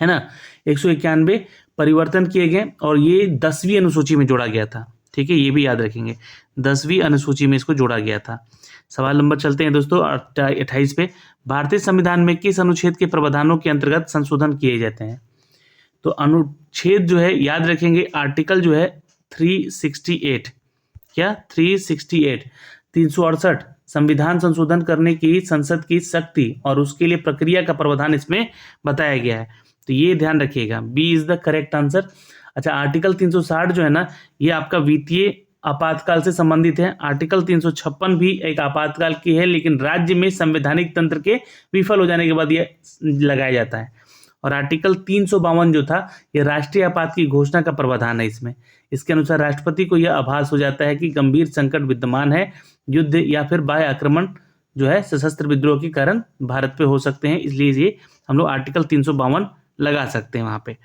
है ना, 191 परिवर्तन किए गए और ये 10वीं अनुसूची में जोड़ा गया था। ठीक है, ये भी याद रखेंगे, 10वीं अनुसूची में इसको जोड़ा गया था। सवाल नंबर चलते हैं दोस्तों 28 पे। भारतीय संविधान में किस अनुच्छेद के प्रावधानों के अंतर्गत संशोधन किए जाते हैं? तो अनुच्छेद जो है याद रखेंगे, आर्टिकल जो है 368, क्या 368, 368 संविधान संशोधन करने की संसद की शक्ति और उसके लिए प्रक्रिया का प्रावधान इसमें बताया गया है। तो ये ध्यान रखिएगा, B is the correct answer. अच्छा, आर्टिकल 360 जो है ना, ये आपका वित्तीय आपातकाल से संबंधित है। आर्टिकल 356 भी एक आपातकाल की है, लेकिन राज्य में संवैधानिक तंत्र के विफल हो जाने के बाद ये लगाया जाता है। और आर्टिकल 352 जो था, ये राष्ट्रीय आपात की घोषणा का प्रावधान है इसमें। इसके अनुसार राष्ट्रपति को यह आभास हो जाता है कि गंभीर संकट विद्यमान है, युद्ध या फिर बाह्य आक्रमण जो है सशस्त्र विद्रोह के कारण भारत पे हो सकते हैं, इसलिए ये हम लोग आर्टिकल 352 लगा सकते हैं वहाँ पे।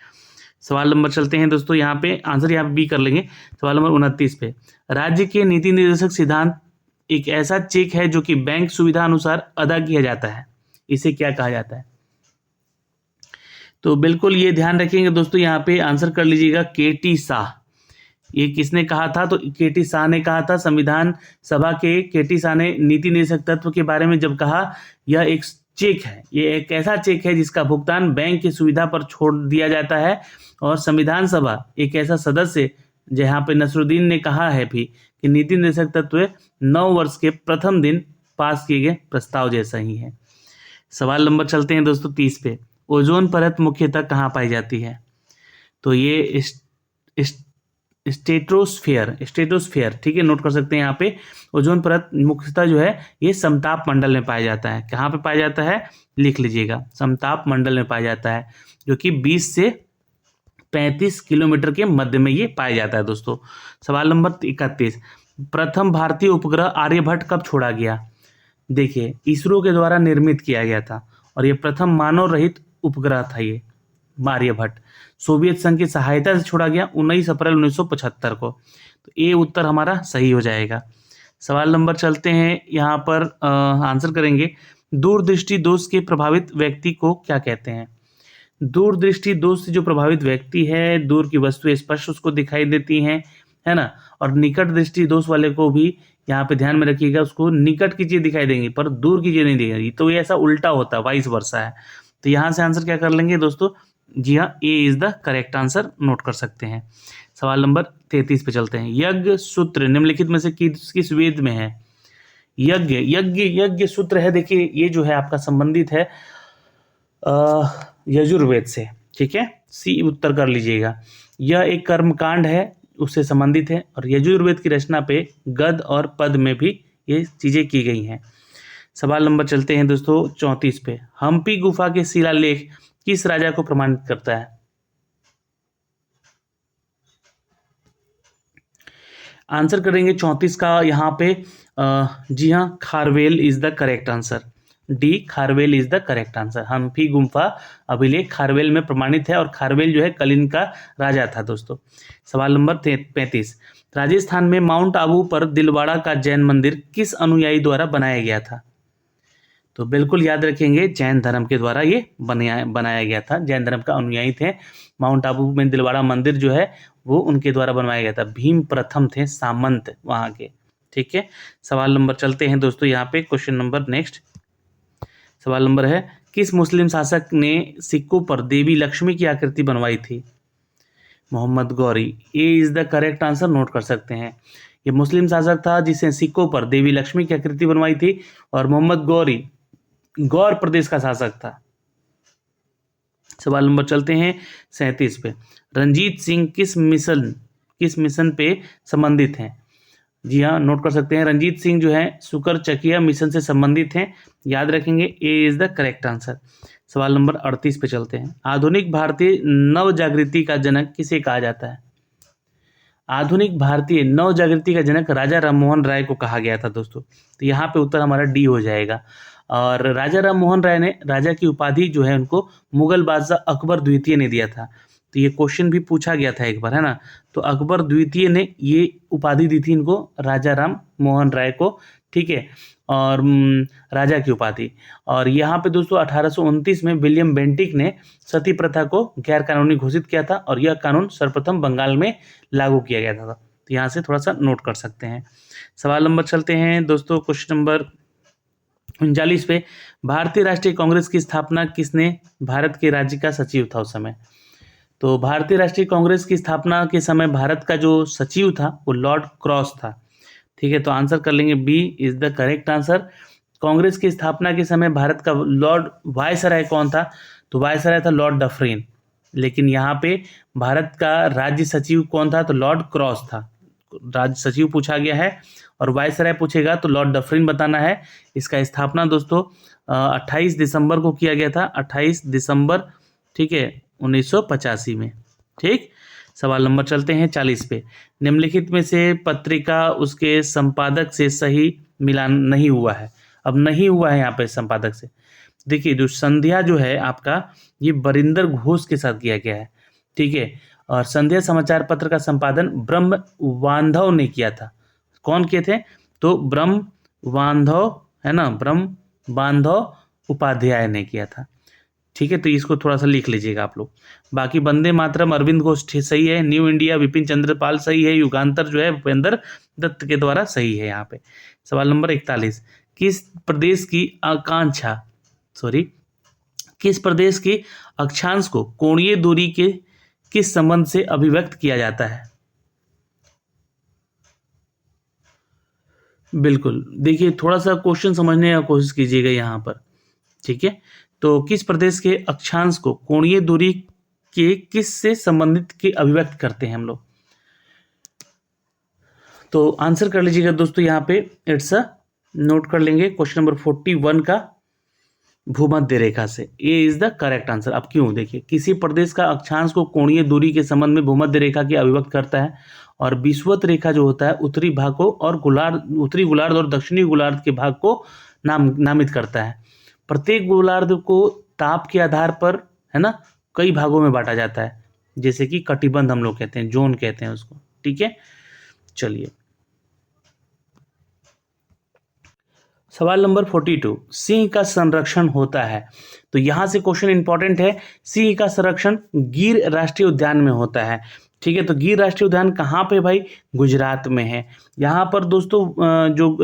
सवाल नंबर चलते हैं दोस्तों, यहाँ पे आंसर यहाँ पे बी कर लेंगे। सवाल नंबर 29 पे, राज्य के नीति निर्देशक सिद्धांत एक ऐसा चेक है जो कि बैंक सुविधा अनुसार अदा किया जाता है, इसे क्या कहा जाता है? तो बिल्कुल ये ध्यान रखेंगे दोस्तों, यहाँ पे आंसर कर लीजिएगा KT शाह। ये किसने कहा था? तो KT शाह ने कहा था। संविधान सभा के KT शाह ने नीति निर्देशक तत्व के बारे में जब कहा, यह एक चेक है, ये एक ऐसा चेक है जिसका भुगतान बैंक की सुविधा पर छोड़ दिया जाता है। और संविधान सभा एक ऐसा सदस्य, जहाँ पे नसरुद्दीन ने कहा है भी कि नीति निर्देशक तत्व 9 वर्ष के प्रथम दिन पास किए गए प्रस्ताव जैसा ही है। सवाल नंबर चलते हैं दोस्तों 30 पे। ओजोन परत मुख्यतः कहाँ पाई जाती है? तो ये स्ट्रेटोस्फेयर, ठीक है, नोट कर सकते हैं यहाँ पे। ओजोन परत मुख्यतः जो है ये समताप मंडल में पाया जाता है। कहाँ पे पाया जाता है? लिख लीजिएगा, समताप मंडल में पाया जाता है, जो कि 20 से 35 किलोमीटर के मध्य में ये पाया जाता है दोस्तों। सवाल नंबर 31, प्रथम भारतीय उपग्रह आर्यभट्ट कब छोड़ा गया? देखिए, इसरो के द्वारा निर्मित किया गया था और ये प्रथम मानव रहित उपग्रह था ये आर्यभट्ट। सोवियत संघ की सहायता से छोड़ा गया 19 अप्रैल 1975 को। तो ये उत्तर हमारा सही हो जाएगा। सवाल नंबर चलते हैं, यहाँ पर आंसर करेंगे, दूरदृष्टि दोष के प्रभावित व्यक्ति को क्या कहते हैं? दूरदृष्टि दोष से जो प्रभावित व्यक्ति है, दूर की वस्तुएं स्पष्ट उसको दिखाई देती हैं, है ना। और निकट दृष्टि दोष वाले को भी यहाँ पे ध्यान में रखिएगा, उसको निकट की चीज दिखाई देंगी पर दूर की चीज नहीं दिखेगी। तो ये ऐसा उल्टा होता है, वाइस वर्सा है। तो यहाँ से आंसर क्या कर लेंगे दोस्तों, जी हाँ, A is the correct answer note कर सकते हैं। सवाल नंबर 33 पे चलते हैं। यज्ञ सूत्र निम्नलिखित में से किस वेद में है? यज्ञ यज्ञ यज्ञ सूत्र है, देखिए ये जो है आपका संबंधित है यजुर्वेद से, ठीक है, सी उत्तर कर लीजिएगा। यह एक कर्मकांड है, उससे संबंधित है, और यजुर्वेद की रचना पे गद और पद में भी ये चीजें की गई हैं। सवाल नंबर चलते हैं दोस्तों 34 पे। हम्पी गुफा के शिलालेख किस राजा को प्रमाणित करता है? आंसर करेंगे 34 का यहाँ पे जी हाँ, Kharavela is the correct answer. D, Kharavela is the correct answer. Hampi गुफा अभिलेख खारवेल में प्रमाणित है, और खारवेल जो है कलिंग का राजा था दोस्तों। सवाल नंबर 35। राजस्थान में माउंट आबू पर दिलवाड़ा का जैन मंदिर किस अनुयायी द्वारा बनाया गया था? तो बिल्कुल याद रखेंगे, जैन धर्म के द्वारा ये बनाया गया था। जैन धर्म का अनुयायी थे। माउंट आबू में दिलवाड़ा मंदिर जो है वो उनके द्वारा बनवाया गया था। भीम प्रथम थे सामंत वहाँ के, ठीक है। सवाल नंबर चलते हैं दोस्तों यहाँ पे, क्वेश्चन नंबर नेक्स्ट सवाल नंबर है, किस मुस्लिम शासक ने सिक्कों पर देवी लक्ष्मी की आकृति बनवाई थी? Mohammad Ghori. A is the correct answer note कर सकते हैं। ये मुस्लिम शासक था जिसने सिक्कों पर देवी लक्ष्मी की आकृति बनवाई थी, और मोहम्मद गौरी गौर प्रदेश का शासक था। सवाल नंबर चलते हैं 37 पे। रंजीत सिंह किस मिशन पे संबंधित हैं? जी हाँ, नोट कर सकते हैं। रंजीत सिंह जो है शुक्र चकिया मिशन से संबंधित हैं, याद रखेंगे, ए इज द करेक्ट आंसर। सवाल नंबर 38 पे चलते हैं। आधुनिक भारतीय नव जागृति का जनक किसे कहा जाता है? आधुनिक भारतीय नव जागृति का जनक राजा राममोहन राय को कहा गया था दोस्तों। तो यहाँ पे उत्तर हमारा डी हो जाएगा। और राजा राममोहन राय ने राजा की उपाधि जो है उनको मुगल बादशाह अकबर द्वितीय ने दिया था। तो ये क्वेश्चन भी पूछा गया था एक बार, है ना। तो अकबर द्वितीय ने ये उपाधि दी थी इनको, राजा राम मोहन राय को, ठीक है, और राजा की उपाधि। और यहाँ पे दोस्तों 1829 में विलियम बेंटिक ने सती प्रथा को गैर कानूनी घोषित किया था, और यह कानून सर्वप्रथम बंगाल में लागू किया गया था। तो यहाँ से थोड़ा सा नोट कर सकते हैं। सवाल नंबर चलते हैं दोस्तों, क्वेश्चन नंबर 39 पे। भारतीय राष्ट्रीय कांग्रेस की स्थापना किसने भारत के राज्य का सचिव था उस समय? तो भारतीय राष्ट्रीय कांग्रेस की स्थापना के समय भारत का जो सचिव था वो लॉर्ड क्रॉस था, ठीक है। तो आंसर कर लेंगे B is the correct answer. Congress की स्थापना के समय भारत का लॉर्ड वायसराय कौन था? तो वायसराय था लॉर्ड डफरिन। लेकिन यहाँ पे भारत का राज्य सचिव कौन था? तो लॉर्ड क्रॉस था। राज्य सचिव पूछा गया है, और वायसराय पूछेगा तो लॉर्ड डफरिन बताना है। इसका स्थापना दोस्तों 28 दिसंबर को किया गया था, 28 दिसंबर, ठीक है, 1985 में, ठीक। सवाल नंबर चलते हैं 40 पे। निम्नलिखित में से पत्रिका उसके संपादक से सही मिलान नहीं हुआ है। अब नहीं हुआ है यहाँ पे संपादक से, देखिए जो संध्या जो है आपका, ये बरिंदर घोष के साथ किया गया है, ठीक है। और संध्या समाचार पत्र का संपादन ब्रह्म बांधव ने किया था। कौन किए थे? तो ब्रह्म बांधव, है ना, ब्रह्म बांधव उपाध्याय ने किया था, ठीक है। तो इसको थोड़ा सा लिख लीजिएगा आप लोग। बाकी वंदे मातरम अरविंद घोष सही है, न्यू इंडिया विपिन चंद्र पाल सही है, युगांतर जो है भूपेंद्र दत्त के द्वारा सही है यहाँ पे। सवाल नंबर 41। किस प्रदेश की अक्षांश को कोणीय दूरी के किस संबंध से अभिव्यक्त किया जाता है? बिल्कुल, देखिए थोड़ा सा क्वेश्चन समझने का कोशिश कीजिएगा यहाँ पर, ठीक है। तो किस प्रदेश के अक्षांश को कोणीय दूरी के किस से संबंधित के अभिव्यक्त करते हैं हम लोग? तो आंसर कर लीजिएगा दोस्तों यहाँ पे, इट्स अ, नोट कर लेंगे क्वेश्चन नंबर 41 का, भूमध्य रेखा से। A is the correct answer. अब क्यों, देखिए किसी प्रदेश का अक्षांश को कोणीय दूरी के संबंध में भूमध्य रेखा की अभिव्यक्त करता है, और विषुवत रेखा जो होता है उत्तरी भाग को और उत्तरी गोलार्ध और दक्षिणी गोलार्ध के भाग को नामित करता है। प्रत्येक गोलार्ध को ताप के आधार पर, है ना, कई भागों में बांटा जाता है, जैसे कि कटिबंध हम लोग कहते हैं, जोन कहते हैं उसको, ठीक है। चलिए सवाल नंबर 42। सिंह का संरक्षण होता है। तो यहां से क्वेश्चन इंपॉर्टेंट है। सिंह का संरक्षण गिर राष्ट्रीय उद्यान में होता है। ठीक है। तो गिर राष्ट्रीय उद्यान कहाँ पे भाई? गुजरात में है। यहाँ पर दोस्तों जो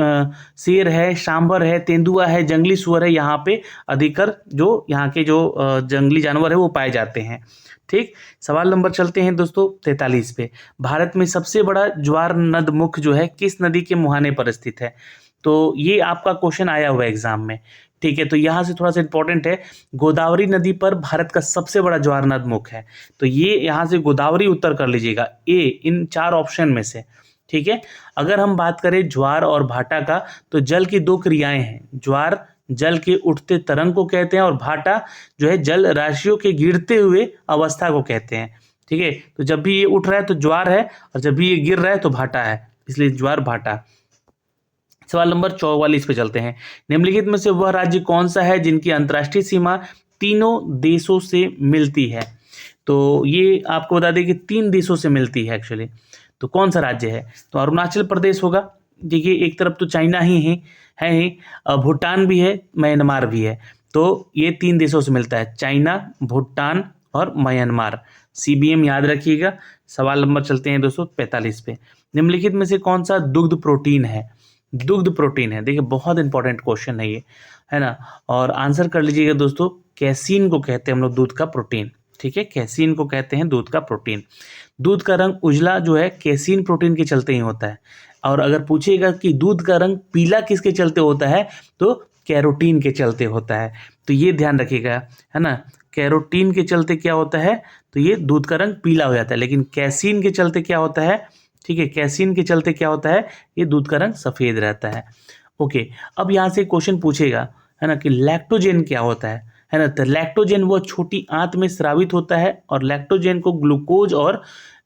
शेर है, सांभर है, तेंदुआ है, जंगली सुअर है, यहाँ पे अधिकतर जो यहाँ के जो जंगली जानवर है वो पाए जाते हैं। ठीक, सवाल नंबर चलते हैं दोस्तों 43 पे। भारत में सबसे बड़ा ज्वार नद मुख जो है किस नदी के मुहाने पर स्थित है? तो ये आपका क्वेश्चन आया हुआ है एग्जाम में। ठीक है, तो यहाँ से थोड़ा सा इंपॉर्टेंट है, गोदावरी नदी पर भारत का सबसे बड़ा ज्वार नद मुख है। तो ये यहाँ से गोदावरी उत्तर कर लीजिएगा, ए इन 4 ऑप्शन में से। ठीक है, अगर हम बात करें ज्वार और भाटा का, तो जल की 2 क्रियाएं हैं। ज्वार जल के उठते तरंग को कहते हैं और भाटा जो है जल राशियों के गिरते हुए अवस्था को कहते हैं। ठीक है, तो जब भी ये उठ रहा है तो ज्वार है, और जब भी ये गिर रहा है तो भाटा है, इसलिए ज्वार भाटा। सवाल नंबर 44 पे चलते हैं। निम्नलिखित में से वह राज्य कौन सा है जिनकी अंतर्राष्ट्रीय सीमा तीनों देशों से मिलती है? तो ये आपको बता दें कि 3 देशों से मिलती है एक्चुअली। तो कौन सा राज्य है? तो अरुणाचल प्रदेश होगा। देखिए, एक तरफ तो चाइना ही है ही, भूटान भी है, म्यांमार भी है। तो ये 3 देशों से मिलता है, चाइना, भूटान और म्यांमार। CBM याद रखिएगा। सवाल नंबर चलते हैं दोस्तों 45 पे। निम्नलिखित में से कौन सा दुग्ध प्रोटीन है? दुग्ध प्रोटीन है। देखिए, बहुत इंपॉर्टेंट क्वेश्चन है ये, है ना। और आंसर कर लीजिएगा दोस्तों, कैसीन को कहते हैं हम लोग दूध का प्रोटीन। ठीक है, कैसीन को कहते हैं दूध का प्रोटीन। दूध का रंग उजला जो है कैसीन प्रोटीन के चलते ही होता है। और अगर पूछिएगा कि दूध का रंग पीला किसके चलते होता है, तो कैरोटीन के चलते होता है। तो ये ध्यान रखिएगा, है ना। कैरोटीन के चलते क्या होता है, तो ये दूध का रंग पीला हो जाता है। लेकिन कैसीन के चलते क्या होता है, ठीक है, कैसीन के चलते क्या होता है, ये दूध का रंग सफ़ेद रहता है। ओके, अब यहाँ से क्वेश्चन पूछेगा, है ना, कि लैक्टोजेन क्या होता है ना। तो लैक्टोजेन वो छोटी आंत में स्रावित होता है और लैक्टोजेन को ग्लूकोज और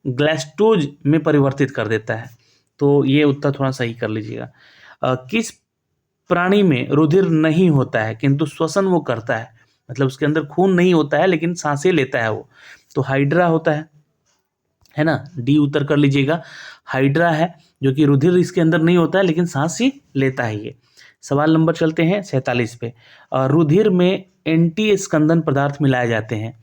ग्लास्टोज में परिवर्तित कर देता है। तो ये उत्तर थोड़ा सही कर लीजिएगा। किस प्राणी में रुधिर नहीं होता है किंतु श्वसन वो करता है? मतलब उसके अंदर खून नहीं होता है लेकिन सांसें लेता है वो। तो हाइड्रा होता है ना, डी उत्तर कर लीजिएगा। हाइड्रा है, जो कि रुधिर इसके अंदर नहीं होता है लेकिन सांस ही लेता है ये। सवाल नंबर चलते हैं 47 पे। रुधिर में एंटी स्कंदन पदार्थ मिलाए जाते हैं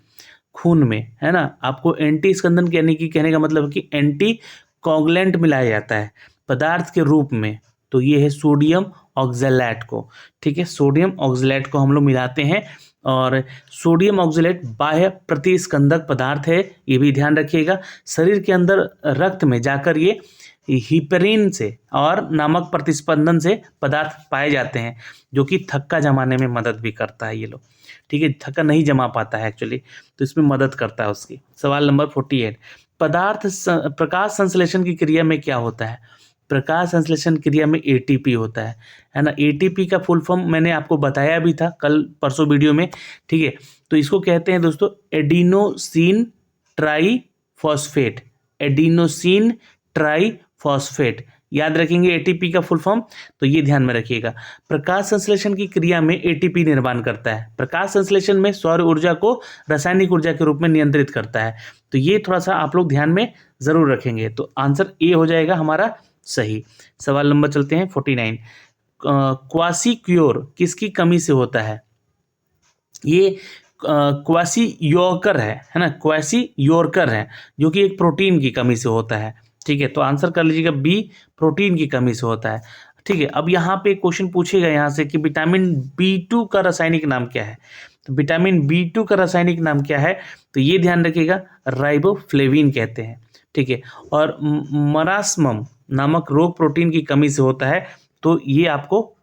खून में, है ना। आपको एंटी स्कंदन कहने का मतलब कि एंटी कोगुलेंट मिलाया जाता है पदार्थ के रूप में। तो ये है सोडियम ऑक्जेलेट को। ठीक है, सोडियम ऑक्जेलेट को हम लोग मिलाते हैं, और सोडियम ऑक्जेलेट बाह्य प्रतिस्कंदक पदार्थ है, ये भी ध्यान रखिएगा। शरीर के अंदर रक्त में जाकर ये हिपेरिन से और नामक प्रतिस्पंदन से पदार्थ पाए जाते हैं, जो कि थक्का जमाने में मदद भी करता है ये लोग। ठीक है, थक्का नहीं जमा पाता है एक्चुअली, तो इसमें मदद करता है उसकी। सवाल नंबर 48। प्रकाश संश्लेषण की क्रिया में क्या होता है? प्रकाश संश्लेषण क्रिया में ATP होता है ना। ATP का फुल फॉर्म मैंने आपको बताया भी था कल परसों वीडियो में। ठीक है, तो इसको कहते हैं दोस्तों एडिनोसिन ट्राईफॉस्फेट। एडिनोसिन ट्राईफॉस्फेट याद रखेंगे ATP का फुल फॉर्म, तो ये ध्यान में रखिएगा। प्रकाश संश्लेषण की क्रिया में ATP निर्माण करता है। प्रकाश संश्लेषण में सौर ऊर्जा को रासायनिक ऊर्जा के रूप में नियंत्रित करता है। तो ये थोड़ा सा आप लोग ध्यान में जरूर रखेंगे। तो आंसर ए हो जाएगा हमारा सही। सवाल नंबर चलते हैं 49। क्वासीक्योर किसकी कमी से होता है? ये क्वासीयोकर है ना, क्वासीयोकर है, जो कि एक प्रोटीन की कमी से होता है। ठीक है, तो आंसर कर लीजिएगा बी, प्रोटीन की कमी से होता है। ठीक है, अब यहाँ पे क्वेश्चन पूछेगा यहाँ से कि विटामिन B2 का रासायनिक नाम क्या है? तो विटामिन B2 का रासायनिक नाम क्या है? तो ये ध्यान रखिएगा, राइबोफ्लेविन कहते हैं। ठीक है, और मरास्मम नामक रोग प्रोटीन की कमी से होता है। तो ये आपको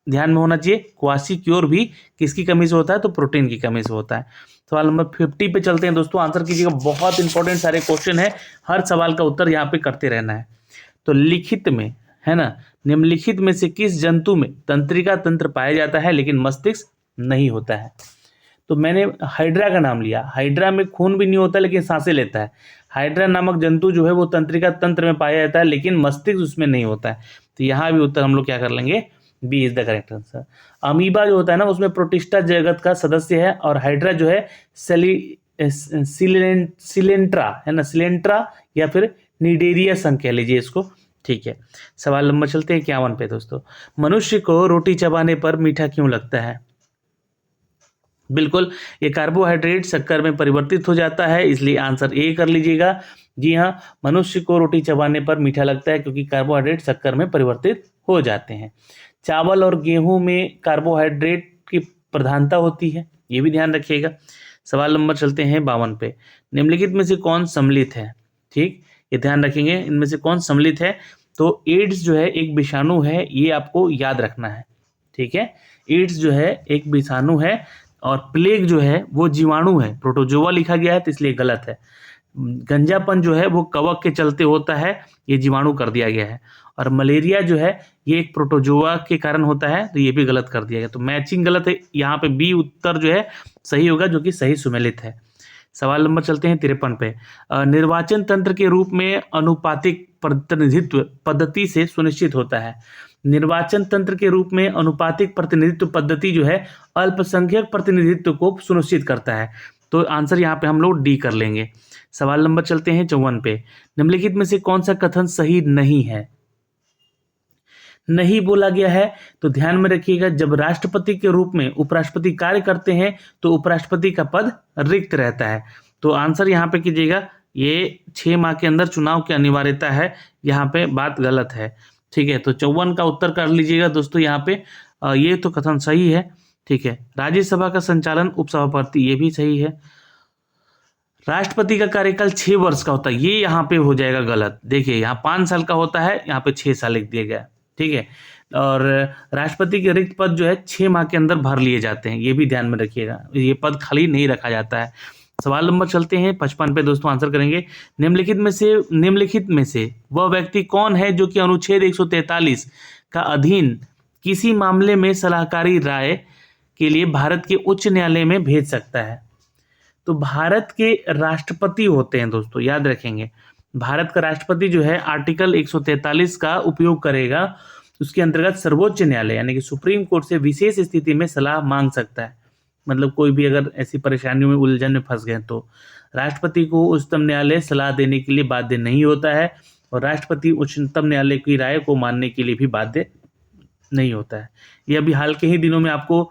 ध्यान में होना चाहिए, क्वासीक्योर भी किसकी कमी से होता है? तो प्रोटीन की कमी से होता है। सवाल नंबर 50 पे चलते हैं दोस्तों, आंसर कीजिएगा। बहुत इंपॉर्टेंट सारे क्वेश्चन है, हर सवाल का उत्तर यहाँ पे करते रहना है। तो लिखित में, है ना, निम्नलिखित में से किस जंतु में तंत्रिका तंत्र पाया जाता है लेकिन मस्तिष्क नहीं होता है? तो मैंने हाइड्रा का नाम लिया। हाइड्रा में खून भी नहीं होता लेकिन सांसें लेता है। हाइड्रा नामक जंतु जो है वो तंत्रिका तंत्र में पाया जाता है लेकिन मस्तिष्क उसमें नहीं होता है। तो यहाँ भी उत्तर हम लोग क्या कर लेंगे, B is the correct answer. Amoeba जो होता है ना, उसमें प्रोटिस्टा जगत का सदस्य है, और हाइड्रा जो है सिलेंट्रा है ना, सिलेंट्रा या फिर निडेरिया संघ कह लीजिए इसको। ठीक है, सवाल नंबर चलते हैं 51 पे दोस्तों। मनुष्य को रोटी चबाने पर मीठा क्यों लगता है? बिल्कुल, ये कार्बोहाइड्रेट शक्कर में परिवर्तित हो जाता है, इसलिए आंसर ए कर लीजिएगा। जी हाँ, मनुष्य को रोटी चबाने पर मीठा लगता है क्योंकि कार्बोहाइड्रेट शक्कर में परिवर्तित हो जाते हैं। चावल और गेहूं में कार्बोहाइड्रेट की प्रधानता होती है, ये भी ध्यान रखिएगा। सवाल नंबर चलते हैं 52 पे। निम्नलिखित में से कौन सम्मिलित है? ठीक, ये ध्यान रखेंगे, इनमें से कौन सम्मिलित है? तो एड्स जो है एक विषाणु है, ये आपको याद रखना है। ठीक है, एड्स जो है एक विषाणु है और प्लेग जो है वो जीवाणु है। प्रोटोजोआ लिखा गया है तो इसलिए गलत है। गंजापन जो है वो कवक के चलते होता है, ये जीवाणु कर दिया गया है। और मलेरिया जो है ये एक प्रोटोजोआ के कारण होता है, तो ये भी गलत कर दिया गया। तो मैचिंग गलत है, यहाँ पे बी उत्तर जो है सही होगा, जो कि सही सुमेलित है। सवाल नंबर चलते हैं 53 पे। निर्वाचन तंत्र के रूप में अनुपातिक प्रतिनिधित्व पद्धति से सुनिश्चित होता है। निर्वाचन तंत्र के रूप में अनुपातिक प्रतिनिधित्व पद्धति जो है अल्पसंख्यक प्रतिनिधित्व को सुनिश्चित करता है। तो आंसर यहाँ पे हम लोग डी कर लेंगे। सवाल नंबर चलते हैं 54 पे। निम्नलिखित में से कौन सा कथन सही नहीं है? नहीं बोला गया है तो ध्यान में रखिएगा, जब राष्ट्रपति के रूप में उपराष्ट्रपति कार्य करते हैं तो उपराष्ट्रपति का पद रिक्त रहता है। तो आंसर यहाँ पे कीजिएगा, ये 6 माह के अंदर चुनाव की अनिवार्यता है, यहाँ पे बात गलत है। ठीक है, तो 54 का उत्तर कर लीजिएगा दोस्तों यहाँ पे। ये तो कथन सही है। ठीक है, राज्यसभा का संचालन उपसभापति, ये भी सही है। राष्ट्रपति का कार्यकाल 6 वर्ष का होता है, ये यहाँ पे हो जाएगा गलत। देखिए यहाँ 5 साल का होता है, यहाँ पे 6 साल लिख दिया गया। ठीक है, और राष्ट्रपति के रिक्त पद जो है 6 माह के अंदर भर लिए जाते हैं, ये भी ध्यान में रखिएगा, ये पद खाली नहीं रखा जाता है। सवाल नंबर चलते हैं 55 पे दोस्तों, आंसर करेंगे। निम्नलिखित में से वह व्यक्ति कौन है जो कि अनुच्छेद 143 का अधीन किसी मामले में सलाहकारी राय के लिए भारत के उच्च न्यायालय में भेज सकता है? तो भारत के राष्ट्रपति होते हैं दोस्तों, याद रखेंगे। भारत का राष्ट्रपति जो है आर्टिकल 143 का उपयोग करेगा, उसके अंतर्गत सर्वोच्च न्यायालय यानी कि सुप्रीम कोर्ट से विशेष स्थिति में सलाह मांग सकता है। मतलब कोई भी अगर ऐसी परेशानियों में उलझन में फंस गए तो राष्ट्रपति को उच्चतम न्यायालय सलाह देने के लिए बाध्य नहीं होता है, और राष्ट्रपति उच्चतम न्यायालय की राय को मानने के लिए भी बाध्य नहीं होता है। ये अभी हाल के ही दिनों में आपको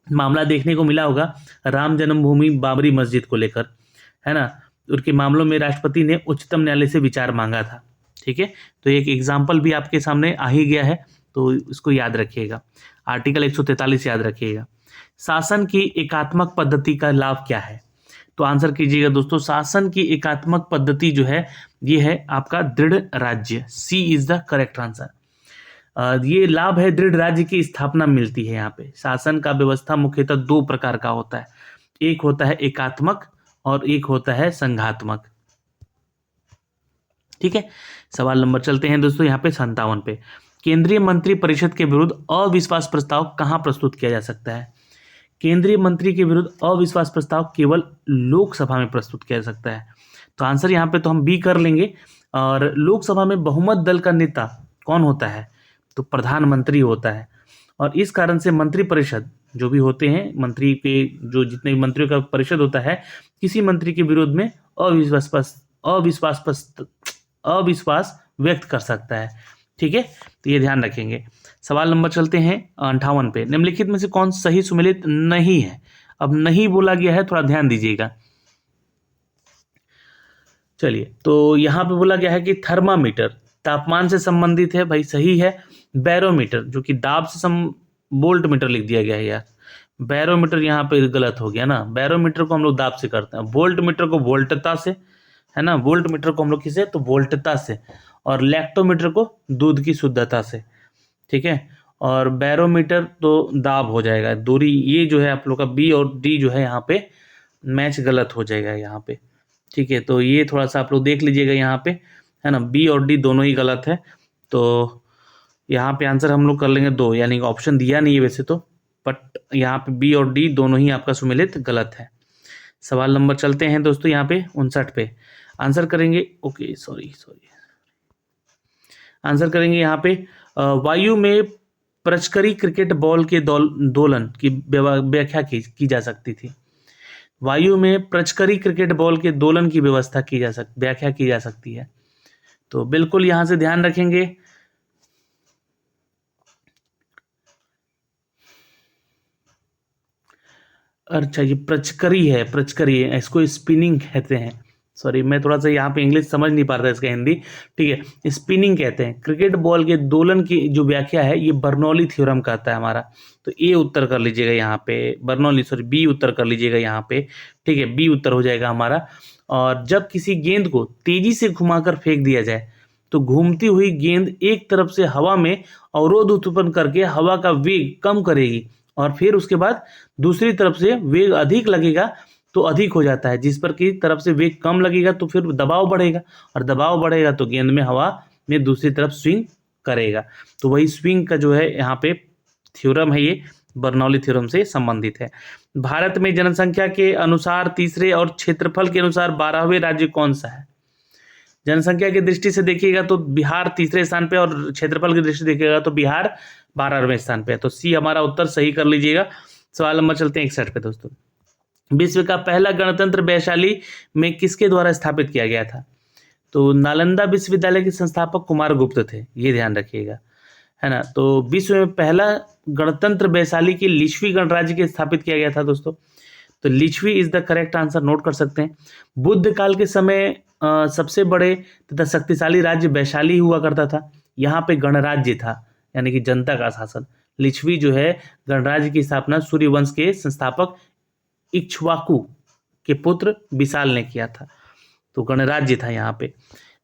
मामला देखने को मिला होगा, राम जन्मभूमि बाबरी मस्जिद को लेकर, है ना। उनके मामलों में राष्ट्रपति ने उच्चतम न्यायालय से विचार मांगा था। ठीक है, तो एक एग्जाम्पल भी आपके सामने आ ही गया है, तो इसको याद रखिएगा। आर्टिकल 143 याद रखिएगा। शासन की एकात्मक पद्धति का लाभ क्या है? तो आंसर कीजिएगा दोस्तों, शासन की एकात्मक पद्धति जो है ये है आपका दृढ़ राज्य। सी इज द करेक्ट आंसर। ये लाभ है, दृढ़ राज्य की स्थापना मिलती है। यहाँ पे शासन का व्यवस्था मुख्यतः 2 प्रकार का होता है, एक होता है एकात्मक और एक होता है संघात्मक। ठीक है, सवाल नंबर चलते हैं दोस्तों यहाँ पे 57 पे। केंद्रीय मंत्रिपरिषद के विरुद्ध अविश्वास प्रस्ताव कहाँ प्रस्तुत किया जा सकता है? केंद्रीय मंत्री के विरुद्ध अविश्वास प्रस्ताव केवल लोकसभा में प्रस्तुत किया जा सकता है। तो आंसर यहाँ पे तो हम बी कर लेंगे। और लोकसभा में बहुमत दल का नेता कौन होता है? तो प्रधानमंत्री होता है। और इस कारण से मंत्रिपरिषद जो भी होते हैं, मंत्री के जो जितने भी मंत्रियों का परिषद होता है, किसी मंत्री के विरोध में अविश्वास व्यक्त कर सकता है। ठीक है, तो ये ध्यान रखेंगे। सवाल नंबर चलते हैं 58 पे। निम्नलिखित में से कौन सही सुमेलित नहीं है? अब नहीं बोला गया है, थोड़ा ध्यान दीजिएगा। चलिए, तो यहाँ पे बोला गया है कि थर्मामीटर तापमान से संबंधित है, भाई सही है। बैरोमीटर जो कि दाब से वोल्ट मीटर लिख दिया गया है यार, बैरोमीटर यहाँ पे गलत हो गया ना। बैरोमीटर को हम लोग दाब से करते हैं, वोल्ट मीटर को वोल्टता से, है ना। वोल्ट मीटर को हम लोग किसे, तो वोल्टता से, और लैक्टोमीटर को दूध की शुद्धता से। ठीक है, और बैरोमीटर तो दाब हो जाएगा, दूरी। ये जो है आप लोग का बी और डी जो है यहाँ पे मैच गलत हो जाएगा यहाँ पे। ठीक है, तो ये थोड़ा सा आप लोग देख लीजिएगा यहाँ पे, है ना। बी और डी दोनों ही गलत है, तो यहाँ पे आंसर हम लोग कर लेंगे 2, यानी ऑप्शन दिया नहीं है वैसे तो, बट यहाँ पे बी और डी दोनों ही आपका सुमेलित गलत है। सवाल नंबर चलते हैं दोस्तों यहाँ पे 59 पे। आंसर करेंगे, ओके सॉरी आंसर करेंगे यहाँ पे वायु में प्रचकरी क्रिकेट बॉल के दोलन की व्याख्या की जा सकती थी। वायु में प्रचकरी क्रिकेट बॉल के दोलन की व्याख्या की जा सकती है। तो बिल्कुल यहाँ से ध्यान रखेंगे। अच्छा, ये प्रचकरी है, इसको स्पिनिंग कहते हैं। सॉरी मैं थोड़ा सा यहाँ पे इंग्लिश समझ नहीं पा रहा था इसका हिंदी, ठीक है। स्पिनिंग कहते हैं, क्रिकेट बॉल के दोलन की जो व्याख्या है ये बर्नौली थ्योरम कहता है हमारा। तो ए उत्तर कर लीजिएगा यहाँ पे, बर्नौली सॉरी बी उत्तर कर लीजिएगा यहाँ पे, ठीक है, बी उत्तर हो जाएगा हमारा। और जब किसी गेंद को तेजी से घुमाकर फेंक दिया जाए तो घूमती हुई गेंद एक तरफ से हवा में अवरोध उत्पन्न करके हवा का वेग कम करेगी और फिर उसके बाद दूसरी तरफ से वेग अधिक लगेगा तो अधिक हो जाता है, जिस पर की तरफ से वेग कम लगेगा तो फिर दबाव बढ़ेगा और दबाव बढ़ेगा तो गेंद में हवा में दूसरी तरफ स्विंग करेगा। तो वही स्विंग का जो है यहाँ पे थ्योरम है, ये बर्नौली थ्योरम से संबंधित है। भारत में जनसंख्या के अनुसार तीसरे और क्षेत्रफल के अनुसार 12वें राज्य कौन सा है? जनसंख्या की दृष्टि से देखिएगा तो बिहार तीसरे स्थान पे और क्षेत्रफल की दृष्टि से देखिएगा तो बिहार 12वें स्थान पे है। तो सी हमारा उत्तर सही कर लीजिएगा। सवाल नंबर चलते हैं 61 पे दोस्तों। विश्व का पहला गणतंत्र वैशाली में किसके द्वारा स्थापित किया गया था? तो नालंदा विश्वविद्यालय के संस्थापक कुमार गुप्त थे, ये ध्यान रखिएगा, है ना। तो विश्व में पहला गणतंत्र वैशाली के लिच्छवी गणराज्य के स्थापित किया गया था दोस्तों। तो Lichchhavi is the correct answer, note कर सकते हैं। बुद्ध काल के समय सबसे बड़े तथा शक्तिशाली राज्य वैशाली हुआ करता था। यहाँ पे गणराज्य था, यानी कि जनता का शासन। लिच्छवी जो है गणराज्य की स्थापना सूर्यवंश के संस्थापक इक्ष्वाकु के पुत्र विशाल ने किया था। तो गणराज्य था यहाँ पे।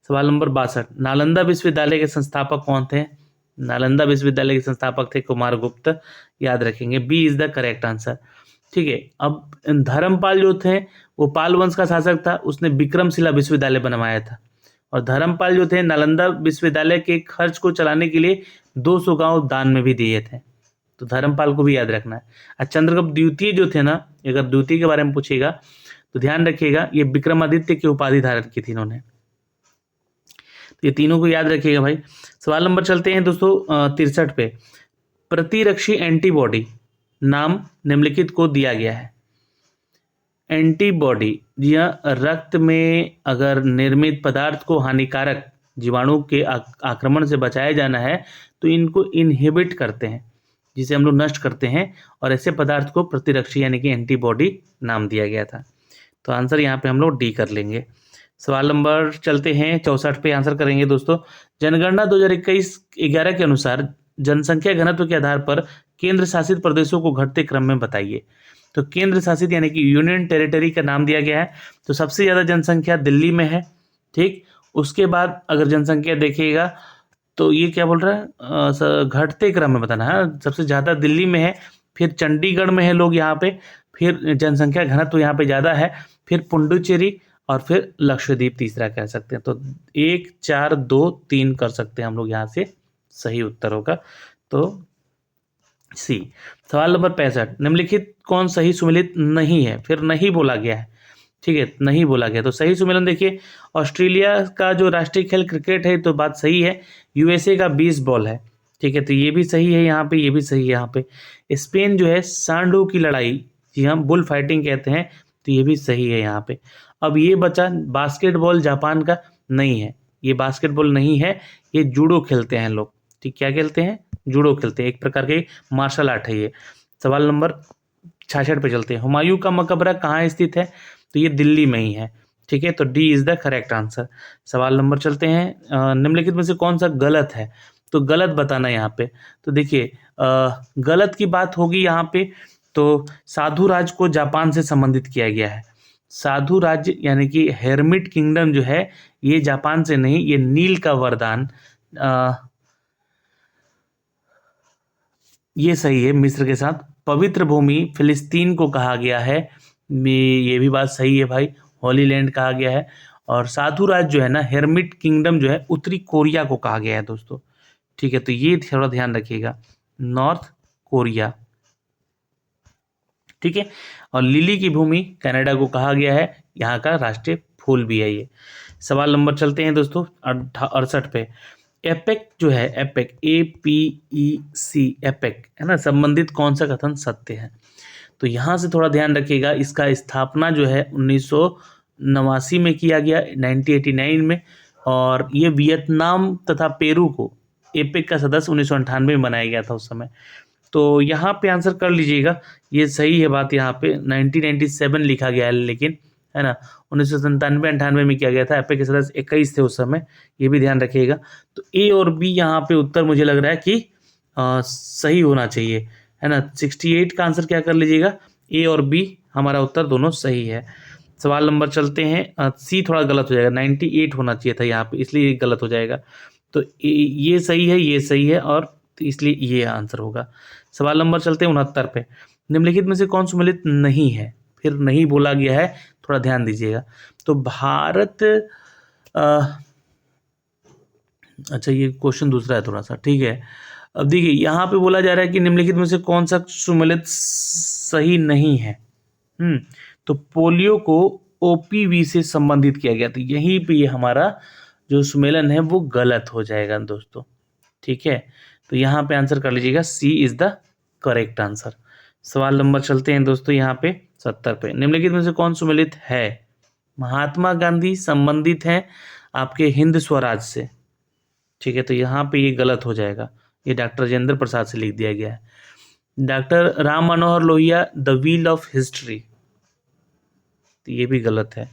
सवाल नंबर 62, नालंदा विश्वविद्यालय के संस्थापक कौन थे? नालंदा विश्वविद्यालय के संस्थापक थे कुमार गुप्त, याद रखेंगे, B is the correct answer, ठीक है। अब धर्मपाल जो थे वो पाल वंश का शासक था, उसने विक्रमशिला विश्वविद्यालय बनवाया था। और धर्मपाल जो थे नालंदा विश्वविद्यालय के खर्च को चलाने के लिए 200 गांव दान में भी दिए थे। तो धर्मपाल को भी याद रखना है। और चंद्रगुप्त द्वितीय जो थे ना, अगर द्वितीय के बारे में पूछेगा तो ध्यान रखिएगा, ये विक्रमादित्य की उपाधि धारण की थी इन्होंने। तो ये तीनों को याद रखिएगा भाई। सवाल नंबर चलते हैं दोस्तों 63 पे। प्रतिरक्षी एंटीबॉडी नाम निम्नलिखित को दिया गया है। एंटीबॉडी, जी हाँ, रक्त में अगर निर्मित पदार्थ को हानिकारक जीवाणु के आक्रमण से बचाया जाना है तो इनको इनहिबिट करते हैं, जिसे हम लोग नष्ट करते हैं, और ऐसे पदार्थ को प्रतिरक्षी यानी कि एंटीबॉडी नाम दिया गया था। तो आंसर यहाँ पे हम लोग डी कर लेंगे। सवाल नंबर चलते हैं 64 पे आंसर करेंगे दोस्तों। जनगणना 2021-11 के अनुसार जनसंख्या घनत्व के आधार पर केंद्र शासित प्रदेशों को घटते क्रम में बताइए। तो केंद्र शासित यानी कि यूनियन टेरिटरी का नाम दिया गया है। तो सबसे ज़्यादा जनसंख्या दिल्ली में है, ठीक। उसके बाद अगर जनसंख्या देखिएगा तो ये क्या बोल रहा है, घटते क्रम में बताना है। सबसे ज़्यादा दिल्ली में है, फिर चंडीगढ़ में है लोग यहाँ पे, फिर जनसंख्या घनत्व यहाँ पे ज़्यादा है, फिर पुडुचेरी और फिर लक्षद्वीप तीसरा कह सकते हैं। तो 1 4 2 3 कर सकते हैं हम लोग यहाँ से, सही उत्तर होगा तो सी। सवाल नंबर 65, निम्नलिखित कौन सही सुमेलित नहीं है? फिर नहीं बोला गया है, ठीक है, नहीं बोला गया। तो सही सुमेलन देखिए, ऑस्ट्रेलिया का जो राष्ट्रीय खेल क्रिकेट है तो बात सही है। यूएसए का 20 बॉल है, ठीक है, तो ये भी सही है यहाँ पे, ये भी सही है यहाँ पे। स्पेन जो है सांडों की लड़ाई, जी हम बुल फाइटिंग कहते हैं, तो ये भी सही है यहाँ पे। अब ये बचा बास्केटबॉल, जापान का नहीं है, ये बास्केटबॉल नहीं है, ये जूडो खेलते हैं लोग, ठीक, क्या खेलते हैं? जूडो खेलते हैं, एक प्रकार के मार्शल आर्ट है ये। सवाल नंबर 66 पे चलते हैं। हुमायूं का मकबरा कहाँ स्थित है? तो ये दिल्ली में ही है, ठीक है, तो D is the correct answer. सवाल नंबर चलते हैं, निम्नलिखित में से कौन सा गलत है? तो गलत बताना यहाँ पे। तो देखिए गलत की बात होगी यहाँ पे, तो साधु राज को जापान से संबंधित किया गया है। साधु राज्य यानी कि हेरमिट किंगडम जो है ये जापान से नहीं, ये नील का वरदान, ये सही है मिस्र के साथ। पवित्र भूमि फिलिस्तीन को कहा गया है, ये भी बात सही है भाई, होली लैंड कहा गया है। और साधु राज जो है ना, हेरमिट किंगडम जो है उत्तरी कोरिया को कहा गया है दोस्तों, ठीक है, तो ये थोड़ा ध्यान रखिएगा, नॉर्थ कोरिया, ठीक है। और लिली की भूमि कनाडा को कहा गया है, यहाँ का राष्ट्रीय फूल भी है ये। सवाल नंबर चलते हैं दोस्तों 68 पे। एपेक जो है, एपेक APEC, एपेक है ना, संबंधित कौन सा कथन सत्य है? तो यहाँ से थोड़ा ध्यान रखिएगा, इसका स्थापना जो है 1989 में किया गया, 1989 में, और ये वियतनाम तथा पेरू को एपेक का सदस्य 1998 में बनाया गया था उस समय। तो यहाँ पे आंसर कर लीजिएगा, ये सही है बात, यहाँ पे 1997 लिखा गया है लेकिन है ना। 1997-98 में किया गया था। एपेक के सदस्य 21 थे उस समय, ये भी ध्यान रखिएगा। तो ए और बी यहाँ पे उत्तर मुझे लग रहा है कि सही होना चाहिए, है ना। 68 का आंसर क्या कर लीजिएगा, ए और बी हमारा उत्तर दोनों सही है। सवाल नंबर चलते हैं, सी थोड़ा गलत हो जाएगा, 98 होना चाहिए था यहाँ पे, इसलिए ये गलत हो जाएगा। तो ये सही है, ये सही है, और इसलिए ये आंसर होगा। सवाल नंबर चलते हैं 69 पे। निम्नलिखित में से कौन सुमेलित नहीं है, फिर नहीं बोला गया है, थोड़ा ध्यान दीजिएगा। तो भारत अच्छा ये क्वेश्चन दूसरा है थोड़ा सा, ठीक है। अब देखिए यहाँ पे बोला जा रहा है कि निम्नलिखित में से कौन सा सुमेलित सही नहीं है। तो पोलियो को ओपीवी से संबंधित किया गया, तो यहीं पे ये हमारा जो सुमेलन है वो गलत हो जाएगा दोस्तों, ठीक है। तो यहाँ पे आंसर कर लीजिएगा, सी इज द करेक्ट आंसर। सवाल नंबर चलते हैं दोस्तों यहाँ पे 70 पे। निम्नलिखित में से कौन सुमेलित है, महात्मा गांधी संबंधित हैं आपके हिंद स्वराज से, ठीक है। तो यहाँ पे ये गलत हो जाएगा, ये डॉक्टर राजेंद्र प्रसाद से लिख दिया गया है। Doctor Ram Manohar Lohia the wheel of history, तो ये भी गलत है।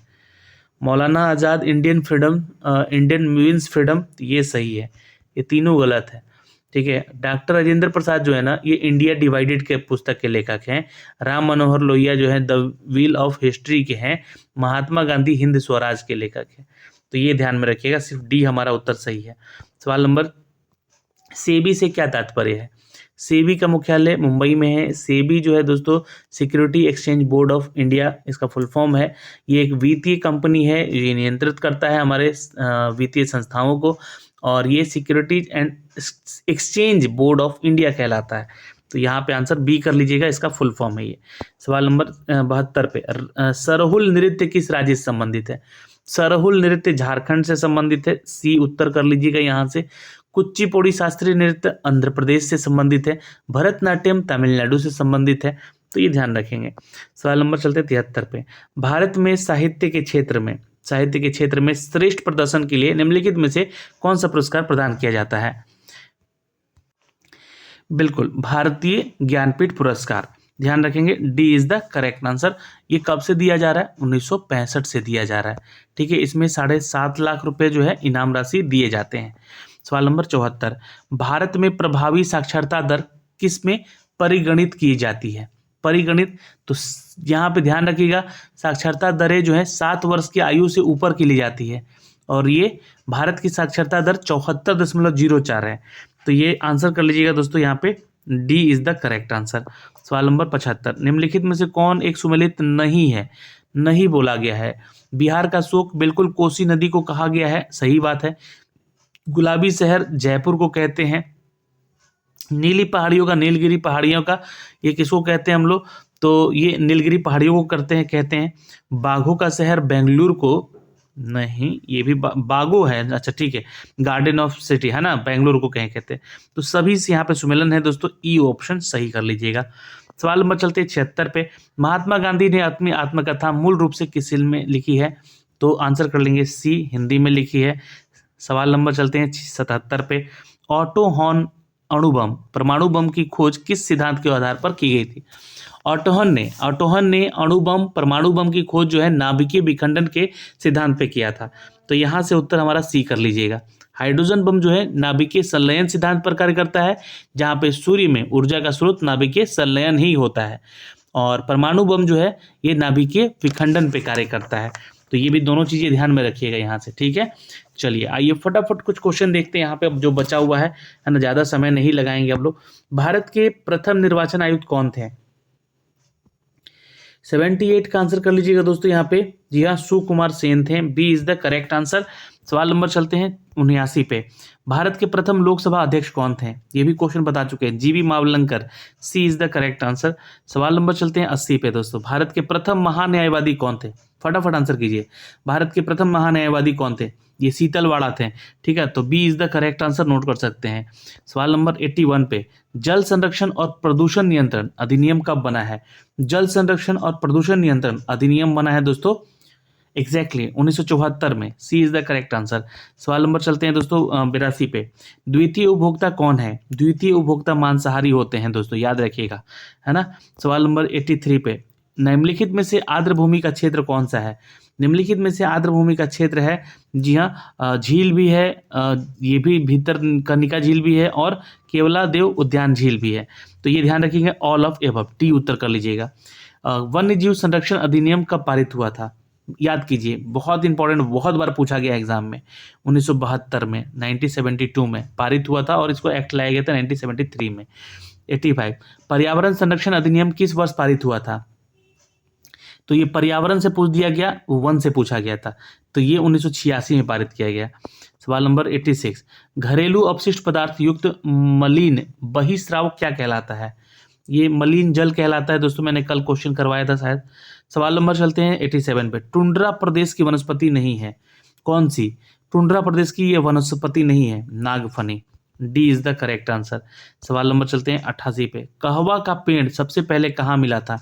Maulana Azad Indian freedom, Indian means freedom, तो ये सही है। ये तीनों गलत है, ठीक है। डॉक्टर राजेंद्र प्रसाद जो है ना, ये इंडिया डिवाइडेड के पुस्तक के लेखक हैं। राम मनोहर लोहिया जो है द व्हील ऑफ हिस्ट्री के हैं। महात्मा गांधी हिंद स्वराज के लेखक हैं। तो ये ध्यान में रखिएगा, सिर्फ डी हमारा उत्तर सही है। सवाल नंबर, सेबी से क्या तात्पर्य है। सेबी का मुख्यालय मुंबई में है। सेबी जो है दोस्तों security exchange board of India, इसका फुल फॉर्म है। ये एक वित्तीय कंपनी है, ये नियंत्रित करता है हमारे वित्तीय संस्थाओं को, और ये securities and exchange board of India कहलाता है। तो यहाँ पे आंसर बी कर लीजिएगा, इसका फुल फॉर्म है ये। सवाल नंबर 72 पे, सरहुल नृत्य किस राज्य से संबंधित है। सरहुल नृत्य झारखंड से संबंधित है, सी उत्तर कर लीजिएगा यहाँ से। कुचिपुड़ी शास्त्रीय नृत्य आंध्र प्रदेश से संबंधित है। भरतनाट्यम तमिलनाडु से संबंधित है, तो ये ध्यान रखेंगे। सवाल नंबर चलते 73 पे। भारत में साहित्य के क्षेत्र में श्रेष्ठ प्रदर्शन के लिए निम्नलिखित में से कौन सा पुरस्कार प्रदान किया जाता है। बिल्कुल, भारतीय ज्ञानपीठ पुरस्कार, ध्यान रखेंगे, D is the correct answer. ये कब से दिया जा रहा है, 1965 से दिया जा रहा है, ठीक है। इसमें 7.5 लाख रुपए जो है इनाम राशि दिए जाते हैं। सवाल नंबर 74, भारत में प्रभावी साक्षरता दर किस में परिगणित की जाती है। परिगणित, तो यहाँ पे ध्यान रखिएगा, साक्षरता दरें जो है 7 वर्ष की आयु से ऊपर की ली जाती है, और ये भारत की साक्षरता दर 74.04 है। तो ये आंसर कर लीजिएगा दोस्तों, यहाँ पे D is the correct answer. सवाल नंबर 75, निम्नलिखित में से कौन एक सुमेलित नहीं है, नहीं बोला गया है। बिहार का शोक बिल्कुल कोसी नदी को कहा गया है, सही बात है। गुलाबी शहर जयपुर को कहते हैं। नीली पहाड़ियों का, नीलगिरी पहाड़ियों का, ये किसको कहते हैं हम लोग, तो ये नीलगिरी पहाड़ियों को कहते हैं। बाघों का शहर बेंगलुरु को, नहीं ये भी बागो है, अच्छा ठीक है, गार्डन ऑफ सिटी है ना, बेंगलुरु को कहीं कहते हैं। तो सभी से यहाँ पे सुमेलन है दोस्तों, ई ऑप्शन सही कर लीजिएगा। सवाल नंबर चलते हैं 76 पे। महात्मा गांधी ने अपनी आत्मकथा मूल रूप से किस फिल्म में लिखी है, तो आंसर कर लेंगे सी, हिंदी में लिखी है। सवाल नंबर चलते हैं 77 पे। ऑटो हॉर्न अणुबम, परमाणु बम की खोज किस सिद्धांत के आधार पर की गई थी। ऑटोहन ने अणुबम, परमाणु बम की खोज जो है नाभिकीय विखंडन के सिद्धांत पे किया था। तो यहाँ से उत्तर हमारा सी कर लीजिएगा। हाइड्रोजन बम जो है नाभिकीय संलयन सिद्धांत पर कार्य करता है, जहाँ पे सूर्य में ऊर्जा का स्रोत नाभिकीय संलयन ही होता है, और परमाणु बम जो है ये नाभिकीय विखंडन पे कार्य करता है। तो ये भी दोनों चीजें ध्यान में रखिएगा यहाँ से, ठीक है। चलिए आइए फटाफट कुछ क्वेश्चन देखते हैं यहाँ पे, अब जो बचा हुआ है ना, ज्यादा समय नहीं लगाएंगे अब लोग। भारत के प्रथम निर्वाचन आयुक्त कौन थे। 78 का आंसर कर लीजिएगा दोस्तों यहाँ पे, जी हाँ सुकुमार सेन थे, B is the correct answer. सवाल नंबर चलते हैं 79 पे। भारत के प्रथम लोकसभा अध्यक्ष कौन थे, ये भी क्वेश्चन बता चुके हैं, जीवी मावलंकर, सी इज द करेक्ट आंसर। सवाल नंबर चलते हैं 80 पे दोस्तों। भारत के प्रथम महान्यायवादी कौन थे, फटाफट आंसर कीजिए। भारत के प्रथम महान्यायवादी कौन थे, ये शीतलवाड़ा थे, ठीक है। तो B is the correct answer, note कर सकते हैं। सवाल नंबर 81 पे। जल संरक्षण और प्रदूषण नियंत्रण अधिनियम कब बना है। जल संरक्षण और प्रदूषण नियंत्रण अधिनियम बना है दोस्तों एग्जैक्टली 1974 में, सी इज द करेक्ट आंसर। सवाल नंबर चलते हैं दोस्तों 82 पे। द्वितीय उपभोक्ता कौन है। द्वितीय उपभोक्ता मांसाहारी होते हैं दोस्तों, याद रखिएगा, है ना। सवाल नंबर 83 पे। निम्नलिखित में से आर्द्र भूमि का क्षेत्र कौन सा है? निम्नलिखित में से आर्द्र भूमि का क्षेत्र है, जी हाँ, झील भी है, ये भी भितरकनिका झील भी है और केवलादेव उद्यान झील भी है। तो ये ध्यान रखिएगा, ऑल ऑफ एबव, टी उत्तर कर लीजिएगा। वन्य जीव संरक्षण अधिनियम कब पारित हुआ था? याद कीजिए, बहुत इंपॉर्टेंट, बहुत बार पूछा गया एग्जाम में। 1972 में, 1972 में पारित हुआ था और इसको एक्ट लाया गया था 1973 में। 85, पर्यावरण संरक्षण अधिनियम किस वर्ष पारित हुआ था? तो ये पर्यावरण से पूछ दिया गया, वन से पूछा गया था, तो ये 1986 में पारित किया गया। सवाल नंबर 86, घरेलू अपशिष्ट पदार्थ युक्त मलिन बहिस्राव क्या कहलाता है? ये मलिन जल कहलाता है दोस्तों, मैंने कल क्वेश्चन करवाया था शायद। सवाल नंबर चलते हैं 87 पे, टुंड्रा प्रदेश की वनस्पति नहीं है, कौन सी? टुंड्रा प्रदेश की ये वनस्पति नहीं है, नागफनी, D is the correct answer. सवाल नंबर चलते हैं 88 पे, कहवा का पेड़ सबसे पहले कहाँ मिला था?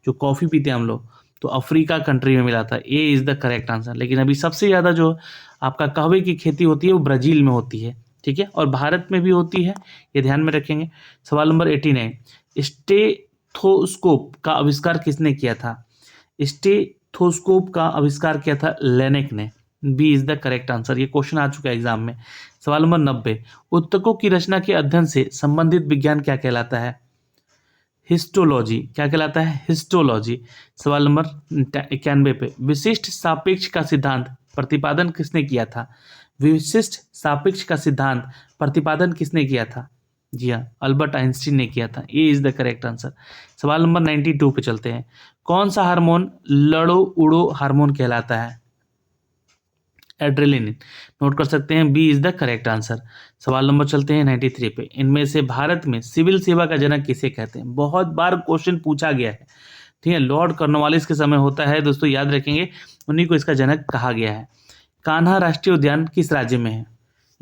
जो कॉफी पीते हैं हम लोग, तो अफ्रीका कंट्री में मिला था, ए इज द करेक्ट आंसर। लेकिन अभी सबसे ज़्यादा जो आपका कहवे की खेती होती है वो ब्राज़ील में होती है, ठीक है, और भारत में भी होती है, ये ध्यान में रखेंगे। सवाल नंबर 89, स्टेथोस्कोप का आविष्कार किसने किया था? स्टेथोस्कोप का आविष्कार किया था लेनेक ने, B is the correct answer. ये क्वेश्चन आ चुका है एग्जाम में। सवाल नंबर 90, उत्तकों की रचना के अध्ययन से संबंधित विज्ञान क्या कहलाता है? हिस्टोलॉजी, क्या कहलाता है? हिस्टोलॉजी। सवाल नंबर 91 पे, विशिष्ट सापेक्ष का सिद्धांत प्रतिपादन किसने किया था? विशिष्ट सापेक्ष का सिद्धांत प्रतिपादन किसने किया था? जी हाँ, अल्बर्ट आइंस्टीन ने किया था, ए इज द करेक्ट आंसर। सवाल नंबर 92 पे चलते हैं, कौन सा हार्मोन लड़ो उड़ो हार्मोन कहलाता है? एड्रेलिन, नोट कर सकते हैं, B is the correct answer. सवाल नंबर चलते हैं 93 पे, इनमें से भारत में सिविल सेवा का जनक किसे कहते हैं? बहुत बार क्वेश्चन पूछा गया है, ठीक है, लॉर्ड कॉर्नवालिस के समय होता है दोस्तों, याद रखेंगे, उन्हीं को इसका जनक कहा गया है। कान्हा राष्ट्रीय उद्यान किस राज्य में है?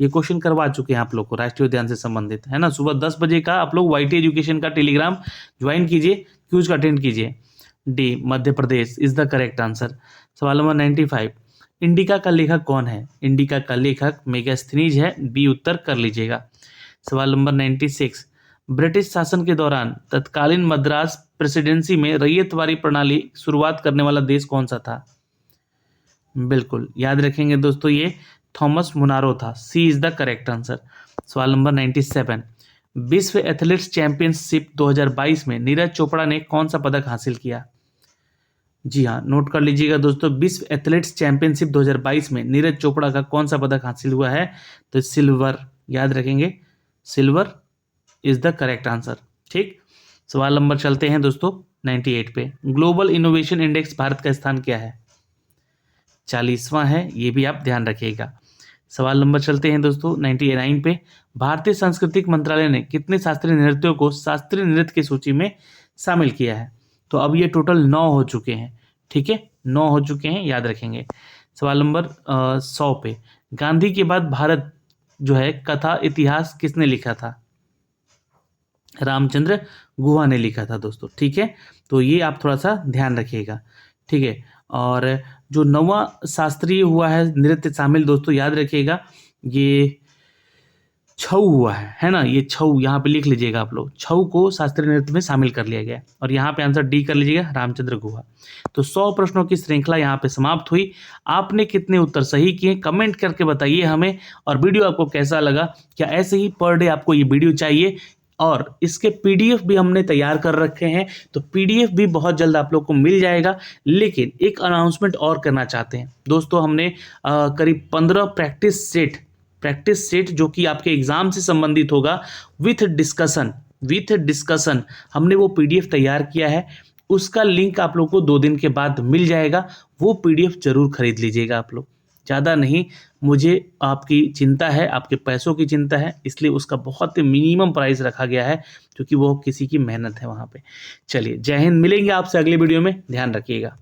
ये क्वेश्चन करवा चुके हैं आप लोग को, राष्ट्रीय उद्यान से संबंधित, है ना। सुबह 10 बजे का आप लोग वाईटी एजुकेशन का टेलीग्राम ज्वाइन कीजिए, क्यूज का अटेंड कीजिए। D Madhya Pradesh is the correct answer. सवाल नंबर 95, इंडिका का लेखक कौन है? इंडिका का लेखक मेगास्थनीज है, बी उत्तर कर लीजिएगा। सवाल नंबर 96, ब्रिटिश शासन के दौरान तत्कालीन मद्रास प्रेसिडेंसी में रैयतवारी प्रणाली शुरुआत करने वाला देश कौन सा था? बिल्कुल याद रखेंगे दोस्तों, ये थॉमस मुनारो था, सी इज द करेक्ट आंसर। सवाल नंबर 97, विश्व एथलेटिक्स चैंपियनशिप 2022 में नीरज चोपड़ा ने कौन सा पदक हासिल किया? जी हाँ, नोट कर लीजिएगा दोस्तों, विश्व एथलेटिक्स चैंपियनशिप 2022 में नीरज चोपड़ा का कौन सा पदक हासिल हुआ है? तो सिल्वर, याद रखेंगे, silver is the correct answer, ठीक। सवाल नंबर चलते हैं दोस्तों 98 पे, ग्लोबल इनोवेशन इंडेक्स भारत का स्थान क्या है? 40वां है, ये भी आप ध्यान रखिएगा। सवाल नंबर चलते हैं दोस्तों 99 पे, भारतीय सांस्कृतिक मंत्रालय ने कितने शास्त्रीय नृत्यों को शास्त्रीय नृत्य की सूची में शामिल किया है? तो अब ये टोटल 9 हो चुके हैं, ठीक है, 9 हो चुके हैं, याद रखेंगे। सवाल नंबर 100 पे, गांधी के बाद भारत जो है कथा इतिहास किसने लिखा था? रामचंद्र गुहा ने लिखा था दोस्तों, ठीक है, तो ये आप थोड़ा सा ध्यान रखिएगा, ठीक है। और जो 9वां शास्त्रीय हुआ है नृत्य शामिल दोस्तों, याद रखिएगा, ये छऊ हुआ है ना, ये छऊ यहाँ पे लिख लीजिएगा आप लोग, छऊ को शास्त्रीय नृत्य में शामिल कर लिया गया और यहाँ पे आंसर डी कर लीजिएगा, रामचंद्र गुहा। तो 100 प्रश्नों की श्रृंखला यहाँ पे समाप्त हुई। आपने कितने उत्तर सही किए कमेंट करके बताइए हमें, और वीडियो आपको कैसा लगा, क्या ऐसे ही पर डे आपको ये वीडियो चाहिए? और इसके पीडीएफ भी हमने तैयार कर रखे हैं, तो पीडीएफ भी बहुत जल्द आप लोग को मिल जाएगा। लेकिन एक अनाउंसमेंट और करना चाहते हैं दोस्तों, हमने करीब 15 प्रैक्टिस सेट जो कि आपके एग्जाम से संबंधित होगा विथ डिस्कशन हमने वो पीडीएफ तैयार किया है। उसका लिंक आप लोग को 2 दिन के बाद मिल जाएगा, वो पीडीएफ जरूर खरीद लीजिएगा आप लोग। ज़्यादा नहीं, मुझे आपकी चिंता है, आपके पैसों की चिंता है, इसलिए उसका बहुत मिनिमम प्राइस रखा गया है, क्योंकि वो किसी की मेहनत है वहाँ पे। चलिए, जय हिंद, मिलेंगे आपसे अगले वीडियो में, ध्यान रखिएगा।